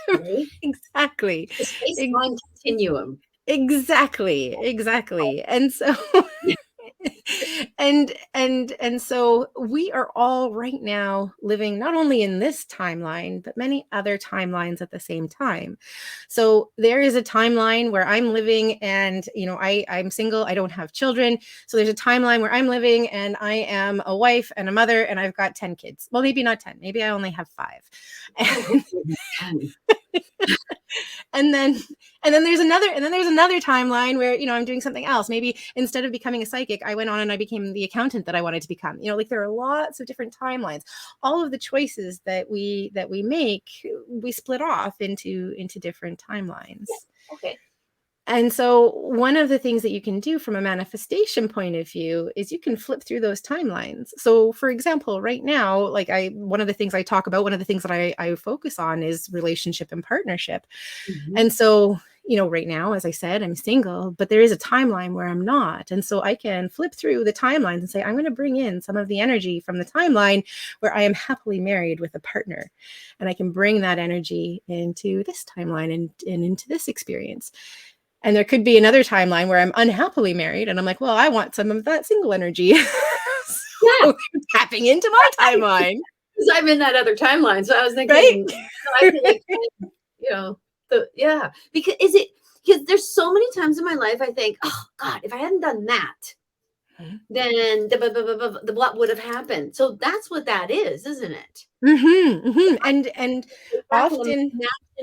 it. Right? Exactly. The space-time continuum. Exactly. And so and so we are all right now living not only in this timeline but many other timelines at the same time. So there is a timeline where I'm living and I'm single, I don't have children. So there's a timeline where I'm living and I am a wife and a mother and I've got 10 kids. Well, maybe not 10, maybe I only have 5. And then there's another timeline where I'm doing something else. Maybe instead of becoming a psychic, I went on and I became the accountant that I wanted to become. Like there are lots of different timelines. All of the choices that we make, we split off into different timelines. Yeah. Okay. And so one of the things that you can do from a manifestation point of view is you can flip through those timelines. So for example, right now, like one of the things I talk about, one of the things that I focus on is relationship and partnership. Mm-hmm. And so, right now, as I said, I'm single, but there is a timeline where I'm not. And so I can flip through the timelines and say, I'm going to bring in some of the energy from the timeline where I am happily married with a partner. And I can bring that energy into this timeline and into this experience. And there could be another timeline where I'm unhappily married and I'm like, well, I want some of that single energy. So tapping into my timeline. Because I'm in that other timeline. So I was thinking, right? I feel like, because there's so many times in my life I think, oh God, if I hadn't done that, then what would have happened? So that's what that is, isn't it? Mm-hmm, mm-hmm. And often in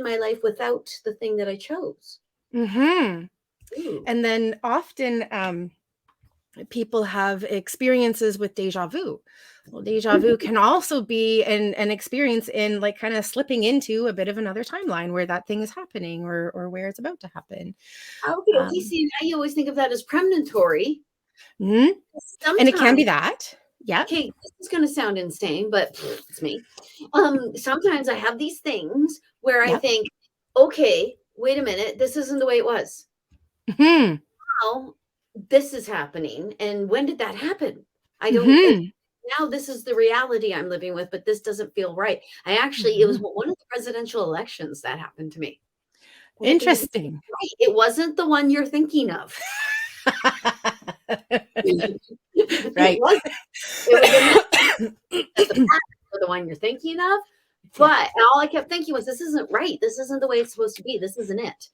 my life without the thing that I chose. Mm-hmm. And then often people have experiences with deja vu. Well, deja vu can also be an experience in like kind of slipping into a bit of another timeline where that thing is happening or where it's about to happen. Okay, see, I always think of that as premonitory. Mm-hmm. And it can be that. Yeah. Okay, this is going to sound insane, but it's me. Sometimes I have these things where I think, okay, wait a minute, this isn't the way it was. Mm-hmm. Now this is happening. And when did that happen? I don't now this is the reality I'm living with, but this doesn't feel right. It was one of the presidential elections that happened to me. Interesting. It wasn't the one you're thinking of. Right. It was the one you're thinking of. But all I kept thinking was, this isn't right. This isn't the way it's supposed to be. This isn't it.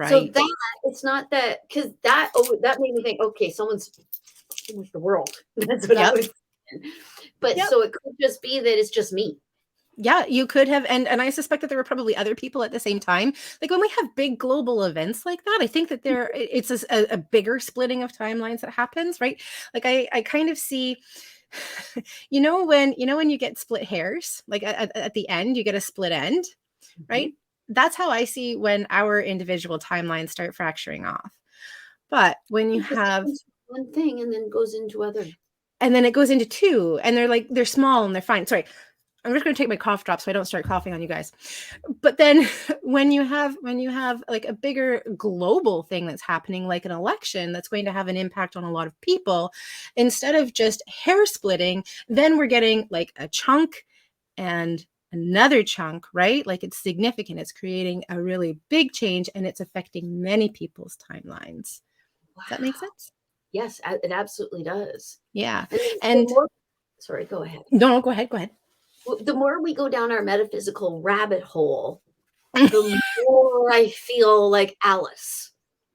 So Right. that it's not that, because that made me think, okay, someone's with the world. That's what I Yep. was thinking. But Yep. so it could just be that it's just me. Yeah, you could have, and I suspect that there were probably other people at the same time. Like when we have big global events like that, I think that it's a bigger splitting of timelines that happens, right? Like I kind of see, when you get split hairs, like at the end, you get a split end, Mhm. right? That's how I see when our individual timelines start fracturing off. But when you It just have, happens one thing and then goes into other. and then it goes into two, and they're small and they're fine. Sorry, I'm just going to take my cough drop so I don't start coughing on you guys. But then when you have like a bigger global thing that's happening, like an election that's going to have an impact on a lot of people, instead of just hair splitting, then we're getting like a chunk and another chunk, right? Like it's significant. It's creating a really big change and it's affecting many people's timelines. Does that make Wow. sense? Yes, it absolutely does. Yeah. And then the And more, sorry, go ahead. no, go ahead. Go ahead. The more we go down our metaphysical rabbit hole, the more I feel like Alice.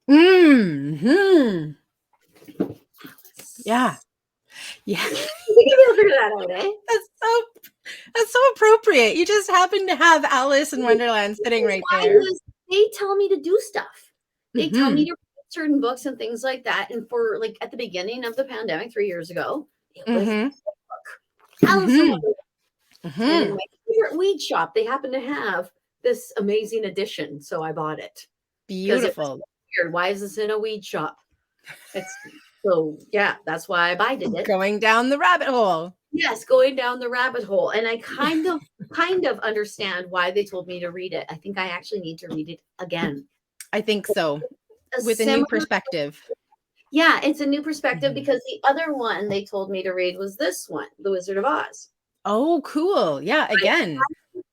Hmm. Yeah. Alice. Yeah. We can figure that out, eh? That's so appropriate. You just happen to have Alice in Wonderland sitting right Why there. does they tell me to do stuff? They tell me Mhm. to read certain books and things like that. And for like at the beginning of the pandemic 3 years ago, it was Mhm. Alice in Mhm. Wonderland. And in Mhm. my favorite weed shop, they happen to have this amazing edition. So I bought it because it was Beautiful. weird. Why is this in a weed shop? It's so yeah, that's why I buy it. Going down the rabbit hole. Yes, going down the rabbit hole. And I kind of understand why they told me to read it. I think I actually need to read it again. I think so. A With a new similar, perspective. yeah, it's a new perspective Mhm. because the other one they told me to read was this one, The Wizard of Oz. Oh, cool. Yeah, I again.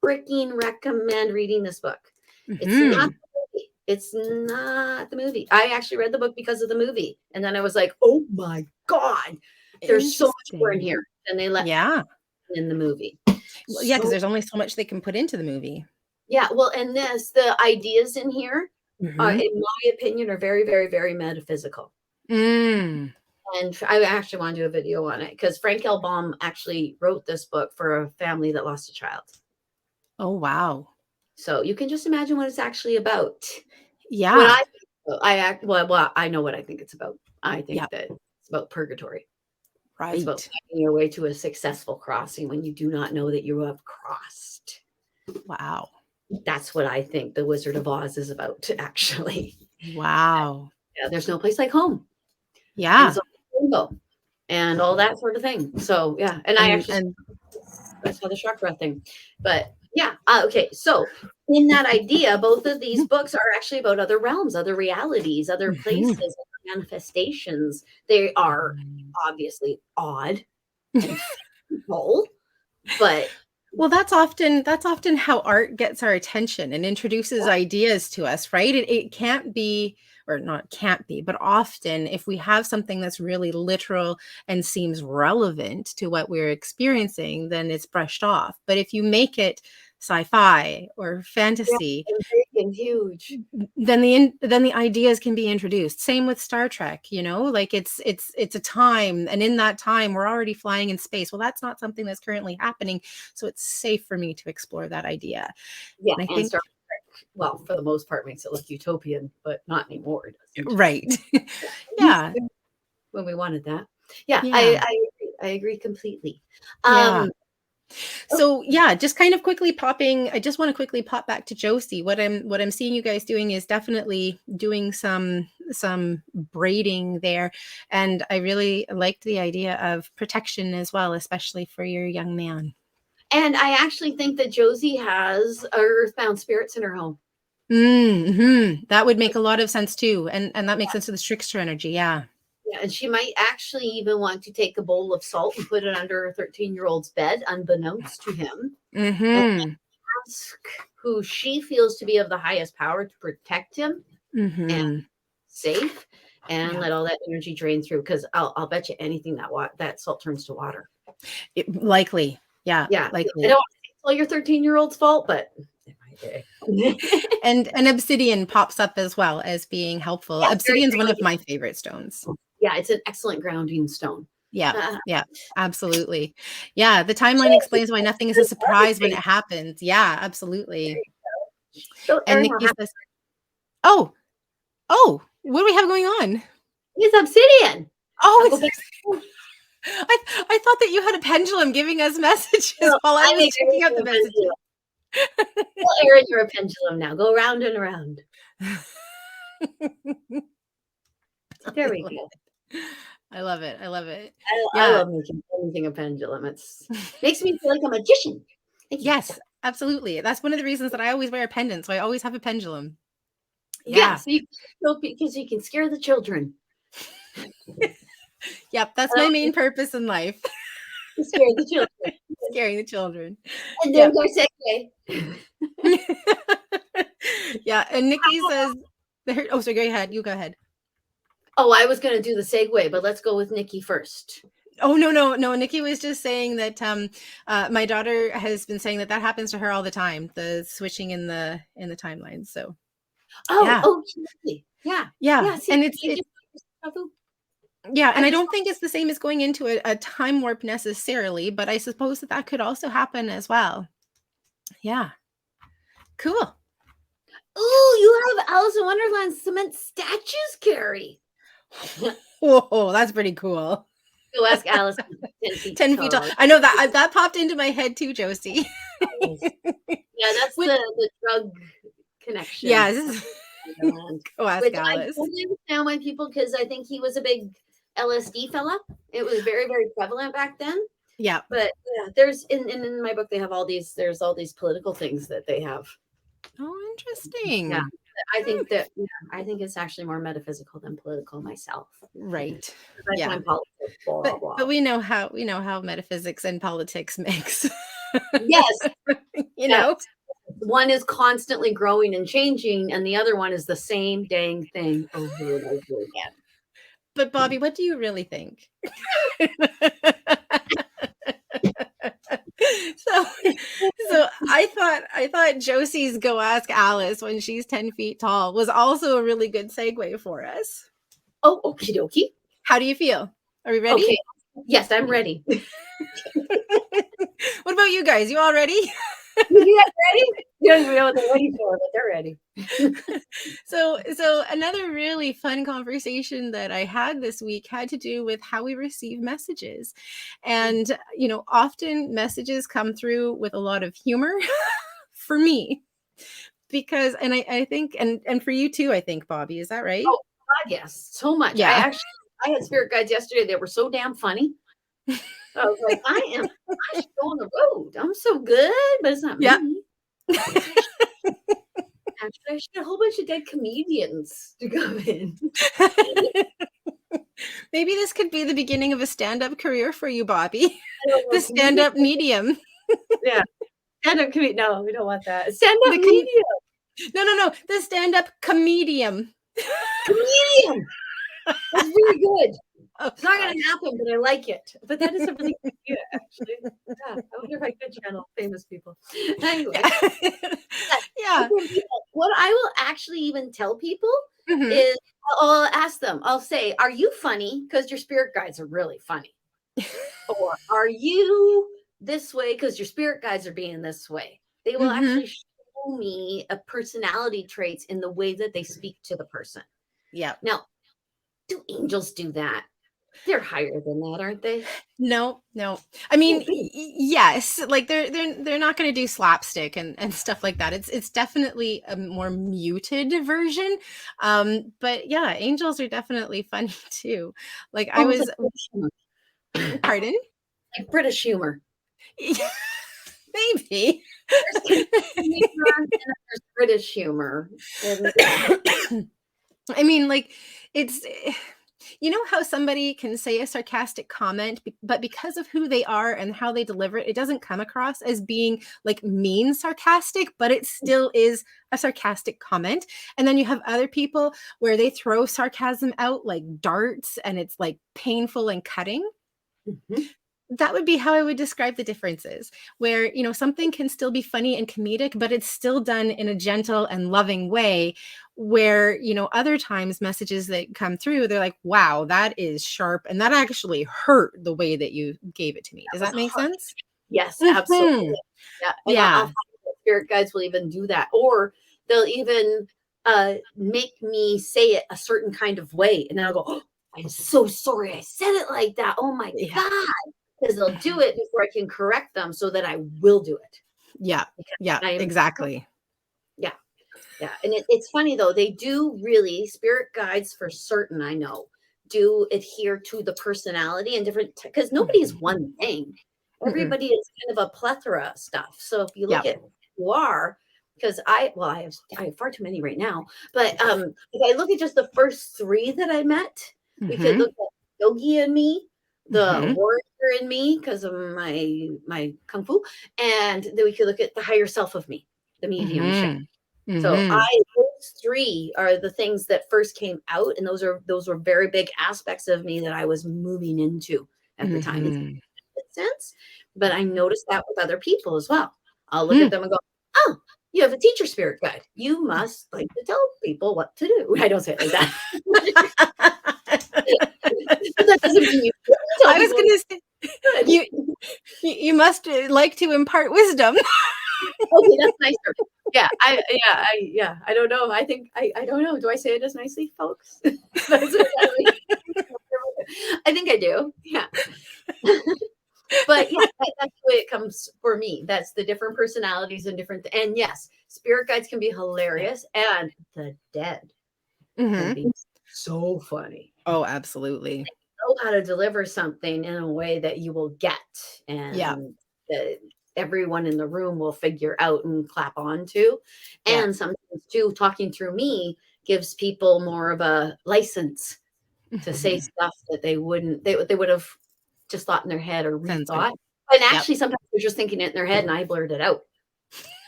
freaking recommend reading this book. It's not Mhm. the movie. It's not the movie. I actually read the book because of the movie. And then I was like, oh my God, there's so much more in Interesting. here than they let Yeah. in the movie. Well, yeah, because So there's only so much they can put into the movie. yeah, well, and the ideas in here, Mhm. in my opinion, are very, very, very metaphysical. Mm. And I actually want to do a video on it because Frank L. Baum actually wrote this book for a family that lost a child. Oh, wow. So you can just imagine what it's actually about. What Yeah. I know what I think it's about. I Yeah. think that it's about purgatory. It's about Right. finding your way to a successful crossing when you do not know that you have crossed. Wow. That's what I think The Wizard of Oz is about, actually. Wow. Yeah, there's no place like home. And Yeah. so limbo and all that sort of thing. So yeah, and I actually And I saw the chakra thing, but yeah, okay. So in that idea, both of these books are actually about other realms, other realities, other places, mhm. other manifestations. They are Mhm. obviously odd and full, but Well, that's often how art gets our attention and introduces ideas to us, right? It can't be, or not can't be, but often if we have something that's really literal and seems relevant to what we're experiencing, then it's brushed off. But if you make it sci-fi or yeah, fantasy, and big and huge. then the ideas can be introduced. Same with Star Trek, like it's a time, and in that time we're already flying in space. Well, that's not something that's currently happening, so it's safe for me to explore that idea. Yeah, And I and think Star Trek, well, for the most part, makes it look utopian, but not anymore. It doesn't. right. It used Yeah. to when we wanted that. Yeah, Yeah. I agree completely. Yeah. Um, So yeah, just kind of quickly popping. I just want to quickly pop back to Josie. What I'm seeing you guys doing is definitely doing some braiding there, and I really liked the idea of protection as well, especially for your young man. and I actually think that Josie has earthbound spirits in her home. That would make a lot of sense too, and that makes sense to the trickster energy. Yeah. Yeah, and she might actually even want to take a bowl of salt and put it under a 13-year-old's bed, unbeknownst to him, and Mm-hmm. ask who she feels to be of the highest power to protect him and Mm-hmm. safe, and Yeah. let all that energy drain through. Because I'll bet you anything that that salt turns to water. Likely. Yeah. Yeah, I Likely. don't want to say it's all your 13-year-old's fault, but it And obsidian pops up as well as being helpful. Yeah, very Obsidian's one of grounding. my favorite stones. Yeah, it's an excellent grounding stone. Yeah, yeah, absolutely. Yeah, the timeline explains why nothing is a surprise when it happens. Yeah, absolutely. So And Erin, Nikki says, "Oh, oh, what do we have going on?" it's obsidian. Oh, I'll go it's back. I thought that you had a pendulum giving us messages No, while I I was make checking out the everything a messages. pendulum. Well, Erin, you're a pendulum now. Go round and around. There we go. I love it. I love it. I Yeah. love making anything a pendulum. It's makes me feel like a magician. Thank you. Yes, absolutely. That's one of the reasons that I always wear a pendant. So I always have a pendulum. Yeah, Yeah. so you because you can scare the children. Yep. That's my main purpose in life. Scare the children. Scaring the children. And Yep. there's our segue. Yeah. And Nikki says, oh, so go ahead. You go ahead. Oh, I was going to do the segue, but let's go with Nikki first. Oh, no. Nikki was just saying that my daughter has been saying that happens to her all the time, the switching in the timeline. So yeah. Yeah. See, And and I don't think it's the same as going into a time warp necessarily, but I suppose that could also happen as well. Yeah. Cool. Oh, you have Alice in Wonderland cement statues, Carrie. Whoa, that's pretty cool. Go ask Alice. 10 feet tall. I know that popped into my head too, Josie. Yeah, that's the drug connection. Yes. Go ask Which Alice. I totally understand why people, because I think he was a big LSD fella. It was very, very prevalent back then. Yeah. But yeah, there's in my book they have there's all these political things that they have. Oh, interesting. Yeah. I think I think it's actually more metaphysical than political myself. Right. I find politics, blah, blah. But we know how metaphysics and politics mix. Yes. You know? One is constantly growing and changing, and the other one is the same dang thing over and over again. But Bobbi, what do you really think? So I thought Josie's Go Ask Alice when she's 10 feet tall was also a really good segue for us. Oh, okie dokie. How do you feel? Are we ready? Okay. Yes, I'm ready. What about you guys? You all ready? You guys ready? You don't even know what they're ready for, but they're ready. So another really fun conversation that I had this week had to do with how we receive messages. And, often messages come through with a lot of humor for me. Because, and I think, and for you too, I think, Bobbi, is that right? Oh, God, yes. So much. Yeah. I had spirit guides yesterday. They were so damn funny. I was like, I should go on the road. I'm so good, but it's not me. Actually, I should get a whole bunch of dead comedians to come in. Maybe this could be the beginning of a stand-up career for you, Bobbi. The stand-up medium. Yeah. Stand-up comedian. No, we don't want that. Stand-up medium. No. The stand-up comedian. Comedian. That's really good. It's not going to happen, but I like it. But that is a really good idea, actually. Yeah, I wonder if I could channel famous people. Anyway. Yeah. What I will actually even tell people is I'll ask them, I'll say, are you funny? Because your spirit guides are really funny. Or are you this way? Because your spirit guides are being this way. They will actually show me a personality traits in the way that they speak to the person. Yeah. Now, do angels do that? They're higher than that, aren't they? No. I mean, yes, like they're not going to do slapstick and stuff like that. It's definitely a more muted version. But yeah, angels are definitely funny too. Like I was, pardon? Like British humor. Maybe. There's British humor. I mean, like it's. How somebody can say a sarcastic comment, but because of who they are and how they deliver it, it doesn't come across as being like mean sarcastic, but it still is a sarcastic comment. And then you have other people where they throw sarcasm out like darts and it's like painful and cutting. that would be how I would describe the differences, where, something can still be funny and comedic, but it's still done in a gentle and loving way, where, other times messages that come through, they're like, wow, that is sharp. And that actually hurt the way that you gave it to me. Does That was that make hard. sense? Yes, absolutely. Mhm. Yeah, and I'll Yeah. find that spirit guides will even do that, or they'll even, make me say it a certain kind of way, and then I'll go, "Oh, I'm so sorry I said it like that. Oh my Yeah. god," because 'Cause they'll do Mhm. it before I can correct them so that I will do it, Yeah. because Yeah. I am Exactly. yeah, yeah, and it's funny though, they do really spirit guides for certain, I know, do adhere to the personality and different because nobody is Mhm. one thing. Mm-mm. Everybody is kind of a plethora of stuff. So if you look Yep. at who you are, because I have far too many right now, but if I look at just the first three that I met, we could Mhm. look at Yogi in me, the Mhm. warrior in me because of my kung fu, and then we could look at the higher self of me, the mediumship. Mhm. So Mhm. those 3 are the things that first came out, and those were very big aspects of me that I was moving into at the time. It's Mhm. sense, but I noticed that with other people as well. I'll look at Mhm. them and go, "Oh, you have a teacher spirit guide. You must like to tell people what to do." I don't say it like that. But that doesn't mean you shouldn't tell I was people gonna say, what to you do. you must, like to impart wisdom. Okay, that's nicer. I don't know. I don't know. Do I say it as nicely, folks? That's what I mean. I think I do. Yeah. But yeah, that's the way it comes for me. That's the different personalities and different and yes, spirit guides can be hilarious and the dead can Mhm. be so funny. Oh, absolutely. Know how to deliver something in a way that you will get Yeah. and that everyone in the room will figure out and clap on to. Yeah. And sometimes too, talking through me gives people more of a license to say Mhm. stuff that they would have just thought in their head or Sounds good. rethought. And Yep. actually sometimes they're just thinking it in their head and I blurt it out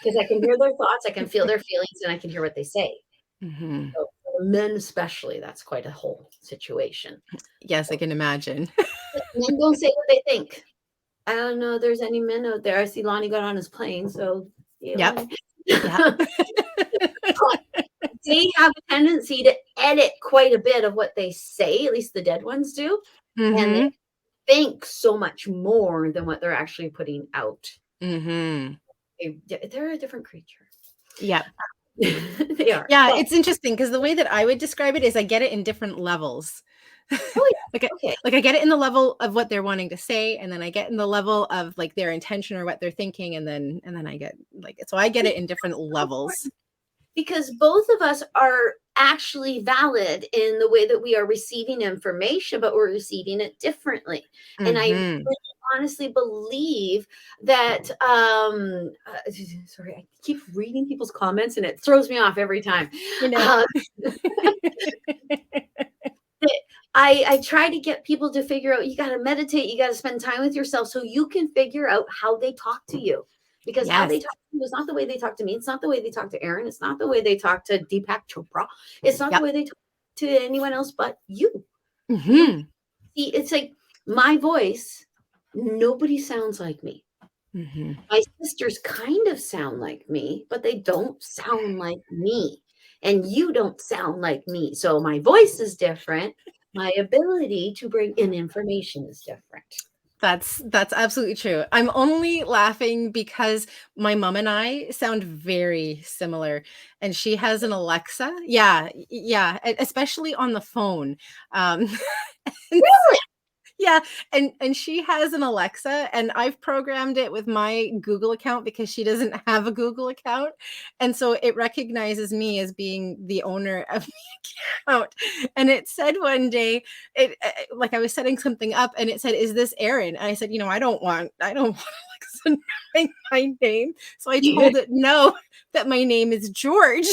because I can hear their thoughts, I can feel their feelings, and I can hear what they say. Mhm. So for men especially, that's quite a whole situation. Yes, I can imagine. But men don't say what they think. I don't know if there's any men out there. I see Lonnie got on his plane, so yeah, Yep. Lonnie. Yep. They have a tendency to edit quite a bit of what they say, at least the dead ones do, and they Mhm. think so much more than what they're actually putting out. Mhm. They're a different creature. Yep. They are, Yeah, but it's interesting because the way that I would describe it is I get it in different levels. oh, Like I yeah, okay. like I get it in the level of what they're wanting to say, and then I get in the level of, like, their intention or what they're thinking, and then I get, like, so I get it in different levels. Because both of us are actually valid in the way that we are receiving information, but we're receiving it differently. And I Mhm. really honestly believe that sorry, I keep reading people's comments and it throws me off every time. You know? Uh, that I try to get people to figure out you got to meditate, you got to spend time with yourself so you can figure out how they talk to you. Because how they Yes. talk to you is not the way they talk to me. It's not the way they talk to Erin. It's not the way they talk to Deepak Chopra. It's not the Yep. way they talk to anyone else but you. You Mhm. see, it's like my voice, nobody sounds like me. Mhm. My sisters kind of sound like me, but they don't sound like me. And you don't sound like me. So my voice is different. My ability to bring in information is different. That's absolutely true. I'm only laughing because my mom and I sound very similar, and she has an Alexa. Yeah, yeah, especially on the phone. Um, and Really? Yeah, and she has an Alexa, and I've programmed it with my Google account because she doesn't have a Google account, and so it recognizes me as being the owner of the account, and it said one day, like, I was setting something up, and it said, "Is this Erin?" And I said, "I don't want Alexa knowing my name," so I told it, "No, that my name is George."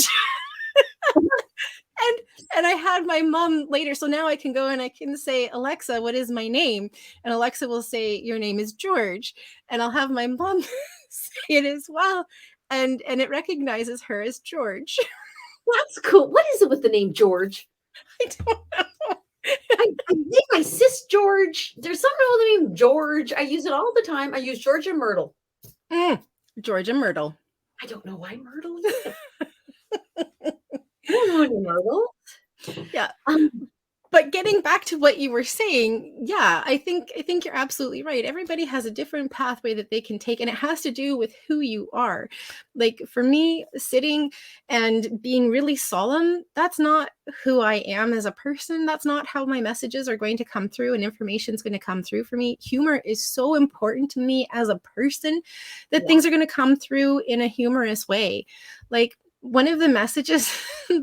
And and I had my mom later, so now I can go and I can say, "Alexa, what is my name?" And Alexa will say, "Your name is George." And I'll have my mom say it as well, and it recognizes her as George. That's cool. What is it with the name George? I don't know. I think my sis George, there's something with the name George. I use it all the time. I use George and Myrtle. George and Myrtle. I don't know why Myrtle either. I don't know any Myrtle. Yeah. But getting back to what you were saying, yeah, I think you're absolutely right. Everybody has a different pathway that they can take, and it has to do with who you are. Like for me, sitting and being really solemn, that's not who I am as a person. That's not how my messages are going to come through and information is going to come through for me. Humor is so important to me as a person that things are going to come through in a humorous way. Like one of the messages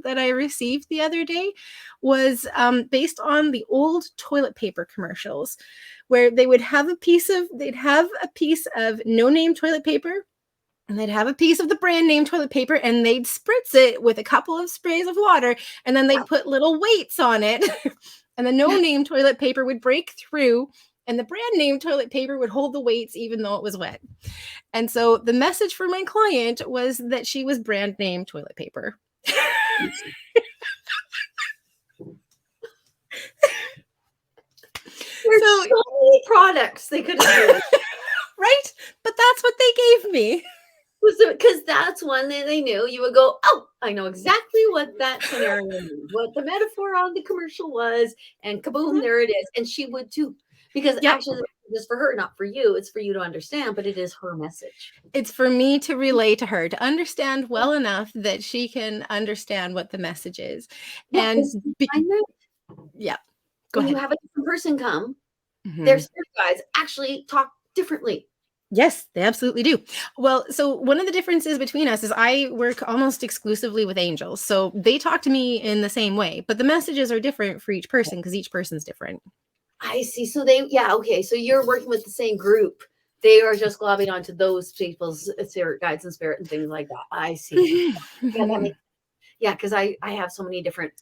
that I received the other day was based on the old toilet paper commercials, where they'd have a piece of no-name toilet paper, and they'd have a piece of the brand name toilet paper, and they'd spritz it with a couple of sprays of water, and then they'd put little weights on it, and the no-name toilet paper would break through, and the brand name toilet paper would hold the weights even though it was wet. And so the message for my client was that she was brand name toilet paper. There's so many products they could have used. Right? But that's what they gave me. Because that's one that they knew you would go, oh, I know exactly what that scenario means, what the metaphor on the commercial was, and kaboom, there it is. And she would too. Because actually, this is for her, not for you. It's for you to understand, but it is her message. It's for me to relay to her, to understand well enough that she can understand what the message is. Yeah, and go when ahead. you have a different person come, their spirit guides actually talk differently. Yes, they absolutely do. Well, so one of the differences between us is I work almost exclusively with angels. So they talk to me in the same way, but the messages are different for each person because each person's different. I see. So okay. So you're working with the same group. They are just globbing onto those people's spirit guides and spirit and things like that. I see. Yeah, because I have so many different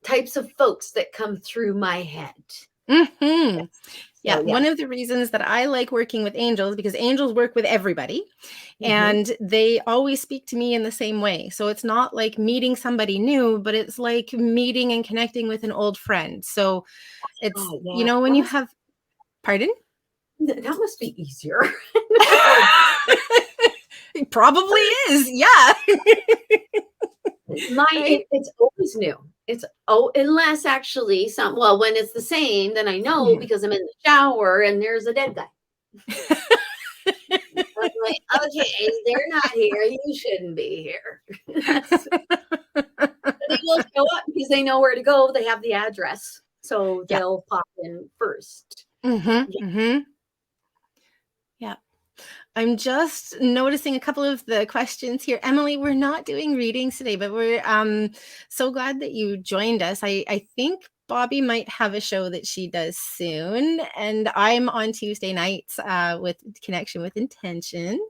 types of folks that come through my head. Yes. Yeah, one of the reasons that I like working with angels, because angels work with everybody, and they always speak to me in the same way. So it's not like meeting somebody new, but it's like meeting and connecting with an old friend. So it's, when you have, pardon? That must be easier. It probably is. Yeah. It's always new. Unless actually when it's the same, then I know because I'm in the shower and there's a dead guy. I'm like, okay, they're not here. You shouldn't be here. They will show up because they know where to go. They have the address, so they'll pop in first. Yeah. I'm just noticing a couple of the questions here. Emily, we're not doing readings today, but we're so glad that you joined us. I think Bobbi might have a show that she does soon, and I'm on Tuesday nights with Connection with Intention.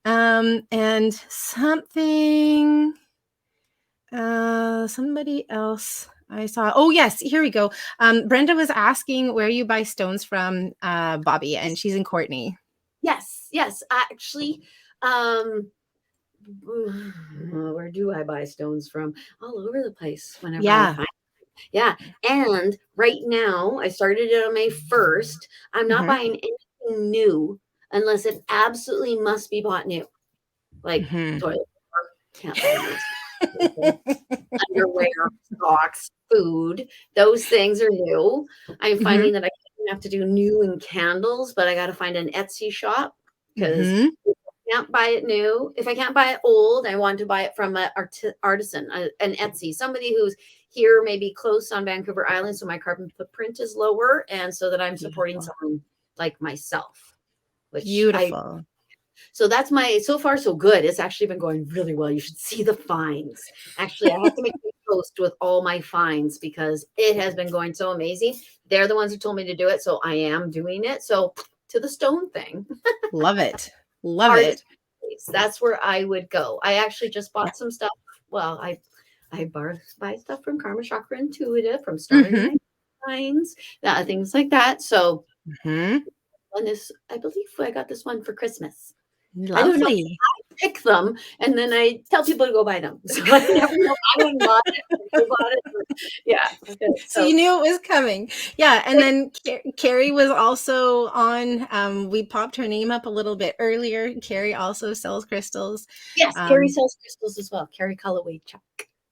And somebody else I saw. Oh, yes, here we go. Brenda was asking where you buy stones from, Bobbi, and she's in Courtney. Yes. Actually, where do I buy stones from? All over the place whenever I find them. Yeah. And right now, I started it on May 1st. I'm not buying anything new unless it absolutely must be bought new. Like toilet paper, can't buy underwear, socks, food. Those things are new. I'm finding that I have to do new in candles, but I got to find an Etsy shop because I can't buy it new. If I can't buy it old, I want to buy it from an artisan, an Etsy, somebody who's here, maybe close on Vancouver Island, so my carbon footprint is lower, and so that I'm supporting someone like myself. Beautiful. So that's so far so good. It's actually been going really well. You should see the finds. Actually, I have to make a post with all my finds because it has been going so amazing. They're the ones who told me to do it, so I am doing it. So to the stone thing. Love it. Love it. That's where I would go. I actually just bought some stuff. Well, I buy stuff from Karma Chakra Intuitive, from Starting Finds, things like that. So on this, I believe I got this one for Christmas. Lovely. pick them, and then I tell people to go buy them. So I never know if I went and bought it, or they bought it. Yeah. Okay. So you knew it was coming. Yeah. And then Carrie was also on, we popped her name up a little bit earlier. Carrie also sells crystals. Yes, Carrie sells crystals as well. Carrie Calloway Chuck.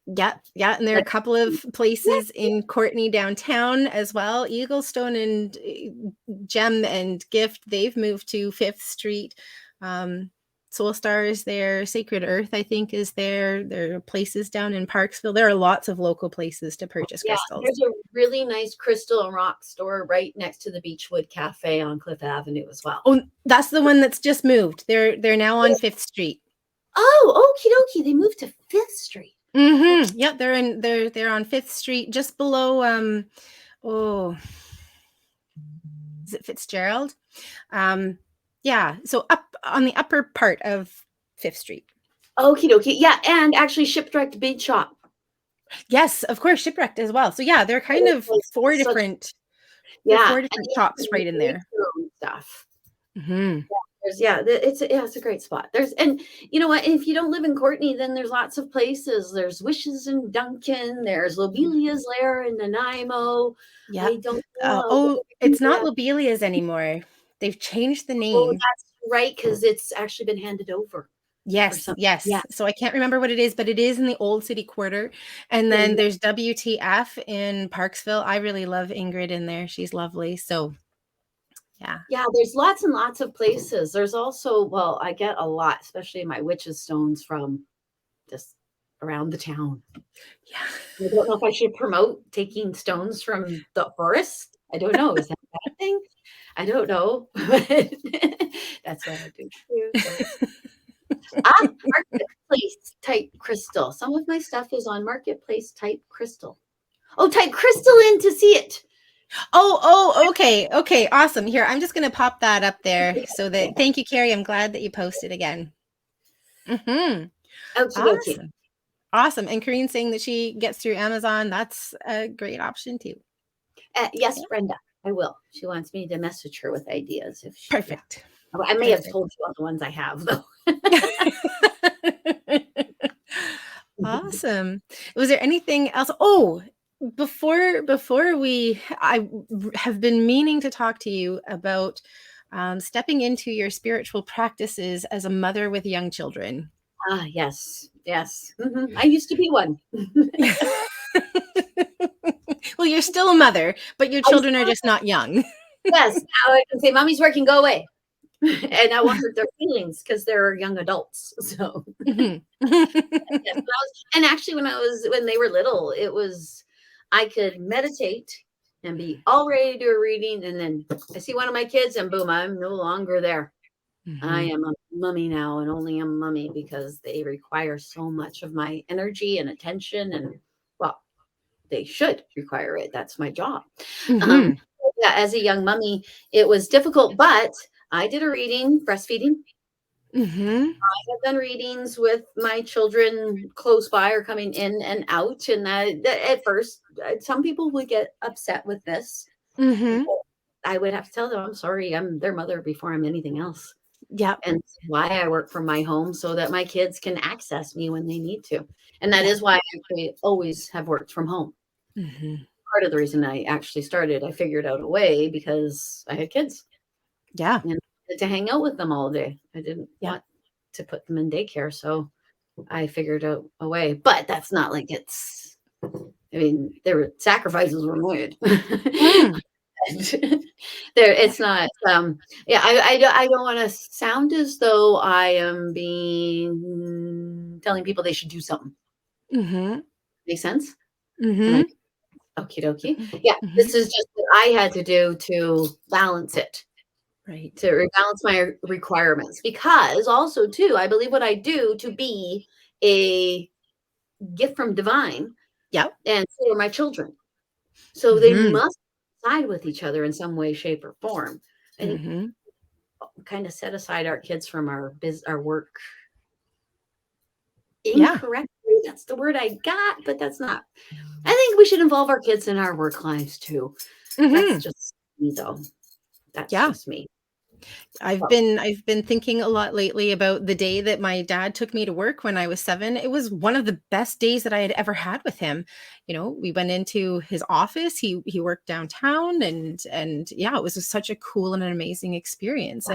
Yeah, yeah, and there are a couple of places in Courtenay downtown as well. Eaglestone and Gem and Gift, they've moved to 5th Street. Soul Star is there. Sacred Earth, I think, is there. There are places down in Parksville. There are lots of local places to purchase crystals. There's a really nice crystal and rock store right next to the Beechwood Cafe on Cliff Avenue as well. Oh, that's the one that's just moved. They're now on 5th Street. Oh, okie dokie. They moved to 5th Street. Mm-hmm. Yep, they're on 5th Street, just below is it Fitzgerald? Yeah, so up on the upper part of 5th Street. Okie dokie. Yeah, and actually Shipwrecked Bait Shop. Yes, of course, Shipwrecked as well. So yeah, they're kind of four different shops right in there. Stuff. Mm-hmm. It's a great spot. And you know what? If you don't live in Courtenay, then there's lots of places. There's Wishes in Duncan. There's Lobelia's Lair in Nanaimo. Yeah. I don't know. It's not Lobelia's anymore. They've changed the name. Oh, that's right, because it's actually been handed over. Yes. Yeah. So I can't remember what it is, but it is in the Old City Quarter. And then there's WTF in Parksville. I really love Ingrid in there. She's lovely. So yeah, there's lots and lots of places. There's also, well, I get a lot, especially my witch's stones from just around the town. Yeah. I don't know if I should promote taking stones from the forest. I don't know. Is that a bad thing? I don't know. That's what I do too. Marketplace type crystal. Some of my stuff is on Marketplace type crystal. Oh, type crystal in to see it. Oh, okay. Awesome. Here, I'm just going to pop that up there so that, thank you, Carrie. I'm glad that you posted again. Mm-hmm. Awesome. And Corinne's saying that she gets through Amazon. That's a great option too. Yes, Brenda, I will. She wants me to message her with ideas. Perfect. Yeah. I may have told you all the ones I have though. Awesome. Was there anything else? Oh, before I have been meaning to talk to you about stepping into your spiritual practices as a mother with young children. Yes. Mm-hmm. I used to be one. Well, you're still a mother, but your children are just not young. Yes. Now I can say, "Mommy's working, go away." And I won't hurt their feelings because they're young adults. So, and actually, when they were little, it was, I could meditate and be all ready to do a reading, and then I see one of my kids, and boom, I'm no longer there. Mm-hmm. I am a mummy now, and only a mummy because they require so much of my energy and attention, and well, they should require it. That's my job. Mm-hmm. As a young mummy, it was difficult, but I did a reading, breastfeeding. Mm-hmm. I have done readings with my children close by or coming in and out. And that at first, some people would get upset with this. Mm-hmm. I would have to tell them, I'm sorry, I'm their mother before I'm anything else. Yeah. And why I work from my home so that my kids can access me when they need to. And that is why I always have worked from home. Mm-hmm. Part of the reason I actually started, I figured out a way because I had kids. Yeah. And to hang out with them all day. I didn't want to put them in daycare. So I figured out a way. But that's not like it's, I mean, sacrifices were made. It's not, I don't want to sound as though I am telling people they should do something. Mm-hmm. Make sense? Mm-hmm. Okie dokie. Yeah, this is just what I had to do to balance it. Right. To rebalance my requirements. Because also, too, I believe what I do to be a gift from divine. Yep. And for my children. So they must side with each other in some way, shape, or form. And kind of set aside our kids from our work incorrectly. That's the word I got, but that's not. I think we should involve our kids in our work lives too. That's just me, though. That's just me. I've So, been thinking a lot lately about the day that my dad took me to work when I was 7. It was one of the best days that I had ever had with him. We went into his office. He worked downtown, and yeah, it was just such a cool and an amazing experience.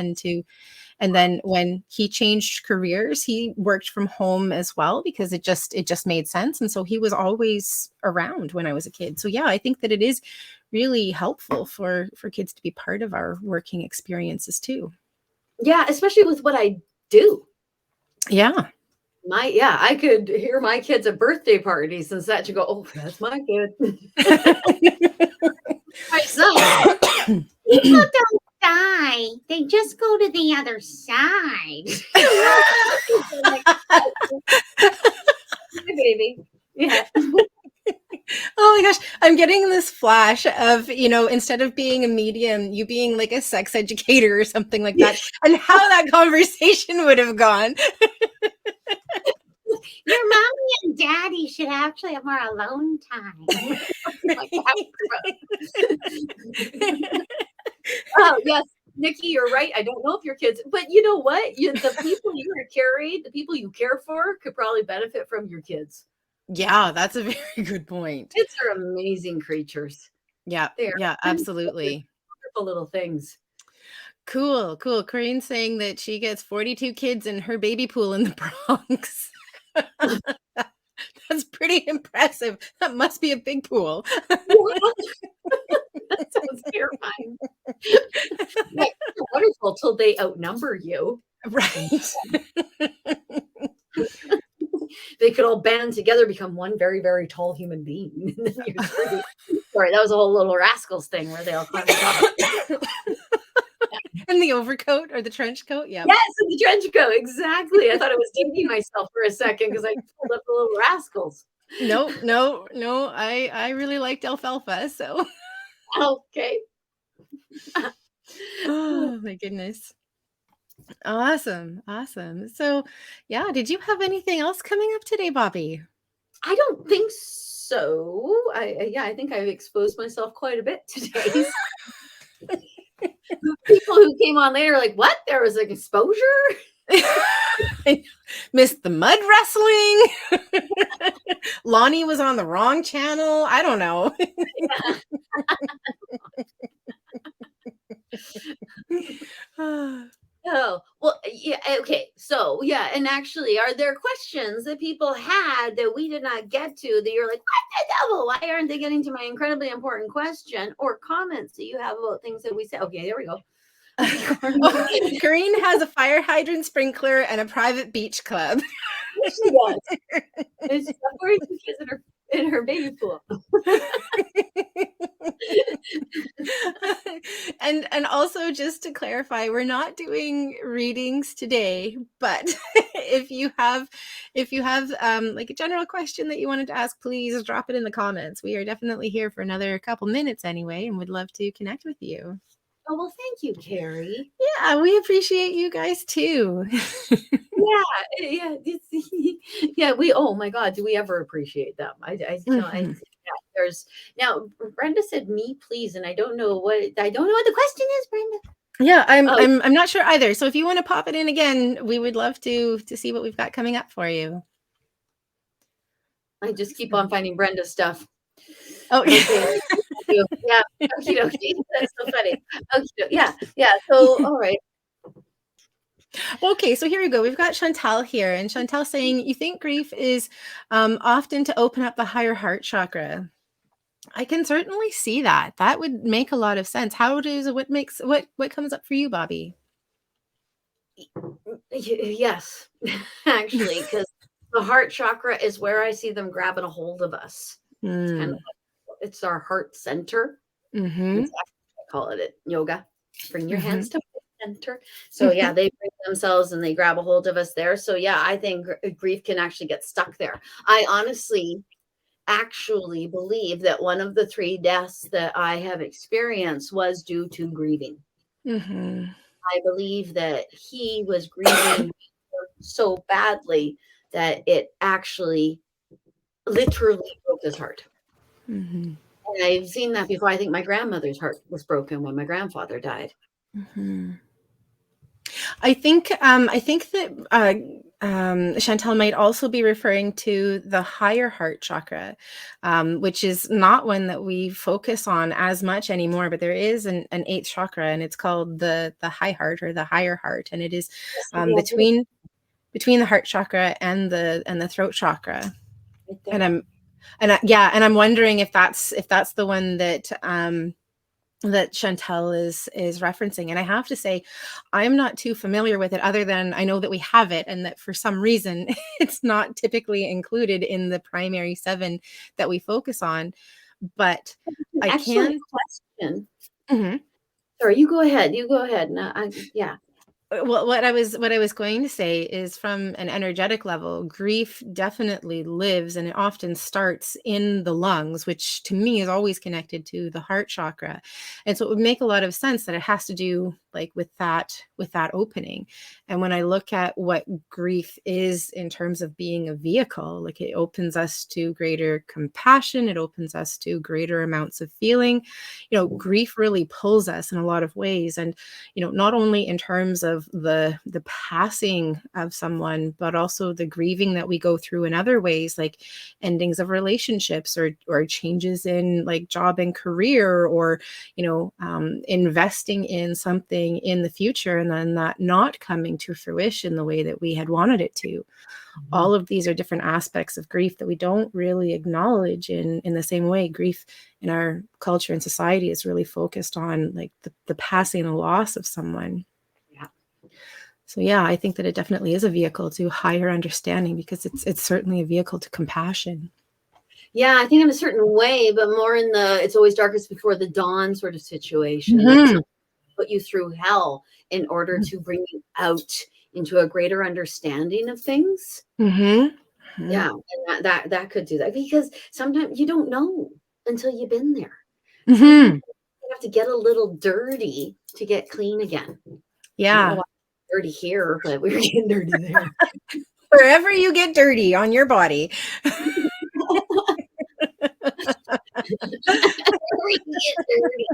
And then when he changed careers, he worked from home as well because it just made sense. And so he was always around when I was a kid. So yeah, I think that it is really helpful for kids to be part of our working experiences too. yeah, especially with what I do. Yeah. I could hear my kids at birthday parties and such and go, oh, that's my kid. My son, people don't die. They just go to the other side. My baby. Yeah. Oh my gosh, I'm getting this flash of, instead of being a medium, you being like a sex educator or something like that, and how that conversation would have gone. Your mommy and daddy should actually have more alone time. Oh, yes, Nikki, you're right. I don't know if your kids, but you know what? The people the people you care for could probably benefit from your kids. Yeah, that's a very good point. Kids are amazing creatures. Yeah, They are yeah, absolutely. wonderful little things. Cool, cool. Corinne's saying that she gets 42 kids in her baby pool in the Bronx. That's pretty impressive. That must be a big pool. That sounds terrifying. Yeah, wonderful till they outnumber you. Right. They could all band together, become one very, very tall human being. And then you're screwed. Sorry, that was a whole Little Rascals thing where they all climbed on top. And the overcoat or the trench coat. Yeah. Yes, in the trench coat. Exactly. I thought I was dating myself for a second because I pulled up the Little Rascals. No, no, no. I really liked alfalfa. So. Okay. Oh my goodness. Awesome. Awesome. So yeah, did you have anything else coming up today, Bobbi? I don't think so. I think I've exposed myself quite a bit today. People who came on later are like, what? There was like exposure? Missed the mud wrestling. Lonnie was on the wrong channel. I don't know. Oh, well, yeah, okay. So, yeah, and actually, are there questions that people had that we did not get to that you're like, what the devil? Why aren't they getting to my incredibly important question, or comments that you have about things that we said? Okay, there we go. Corinne has a fire hydrant sprinkler and a private beach club. She does. It's 42 kids in her baby pool. And also, just to clarify, we're not doing readings today, but if you have like a general question that you wanted to ask, please drop it in the comments. We are definitely here for another couple minutes anyway, and would love to connect with you. Oh, well, thank you, Carrie. Yeah, we appreciate you guys too. Yeah. Oh my God, do we ever appreciate them? There's now Brenda said me please, and I don't know what the question is, Brenda. Yeah, I'm not sure either. So if you want to pop it in again, we would love to see what we've got coming up for you. I just keep on finding Brenda stuff. Oh, okay. Yeah. Okay. That's so funny. Okay. Yeah. So, all right. Okay, so here we go. We've got Chantal here, and Chantal saying, you think grief is often to open up the higher heart chakra. I can certainly see that. That would make a lot of sense. What comes up for you, Bobbi? Yes, actually, because the heart chakra is where I see them grabbing a hold of us. It's kind of it's our heart center. Mm-hmm. I call it yoga. Bring your hands to center. So yeah, they bring themselves and they grab a hold of us there. So yeah, I think grief can actually get stuck there. I honestly actually believe that one of the 3 deaths that I have experienced was due to grieving. Mm-hmm. I believe that he was grieving so badly that it actually literally broke his heart. Mm-hmm. And I've seen that before. I think my grandmother's heart was broken when my grandfather died. Mm-hmm. I think that Chantel might also be referring to the higher heart chakra, which is not one that we focus on as much anymore. But there is an eighth chakra, and it's called the high heart or the higher heart, and it is Yes, maybe I'll do it between the heart chakra and the throat chakra. right And there. I'm wondering if that's the one that Chantel is referencing. And I have to say, I'm not too familiar with it, other than I know that we have it, and that for some reason it's not typically included in the primary 7 that we focus on. But An I excellent can. question. Mhm. Sorry, you go ahead. You go ahead. No, yeah. Well, what I was going to say is, from an energetic level, grief definitely lives, and it often starts in the lungs, which to me is always connected to the heart chakra. And so it would make a lot of sense that it has to do, like, with that opening. And when I look at what grief is in terms of being a vehicle, like, it opens us to greater compassion, it opens us to greater amounts of feeling. Grief really pulls us in a lot of ways. And not only in terms of the passing of someone, but also the grieving that we go through in other ways, like endings of relationships, or changes in, like, job and career, or investing in something in the future, and then that not coming to fruition the way that we had wanted it to. Mhm. All of these are different aspects of grief that we don't really acknowledge in the same way. Grief in our culture and society is really focused on, like, the passing and loss of someone. Yeah. So yeah, I think that it definitely is a vehicle to higher understanding, because it's certainly a vehicle to compassion. Yeah, I think in a certain way, but more in the it's always darkest before the dawn sort of situation, that Mhm. some put you through hell in order to bring you out into a greater understanding of things. Mhm. Mhm. Yeah, and that could do that, because sometimes you don't know until you've been there. Sometimes Mhm. you have to get a little dirty to get clean again. I don't know Yeah. why dirty here, but we were getting dirty there. Wherever you get dirty on your body. We get dirty.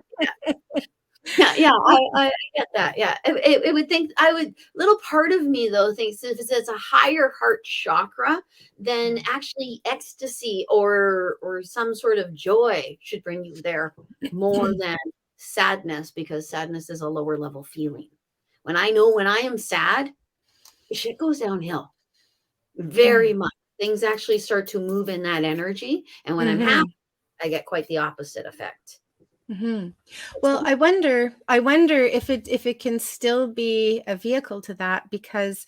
Yeah, yeah, I get that. Yeah, it would think I would. Little part of me though thinks if it's a higher heart chakra, then actually ecstasy or some sort of joy should bring you there more than sadness, because sadness is a lower level feeling. When I know when I am sad, shit goes downhill very Mm. much. Things actually start to move in that energy, and when I'm happy, Mhm. I get quite the opposite effect. Mhm. It's Well, fun. I wonder if it can still be a vehicle to that, because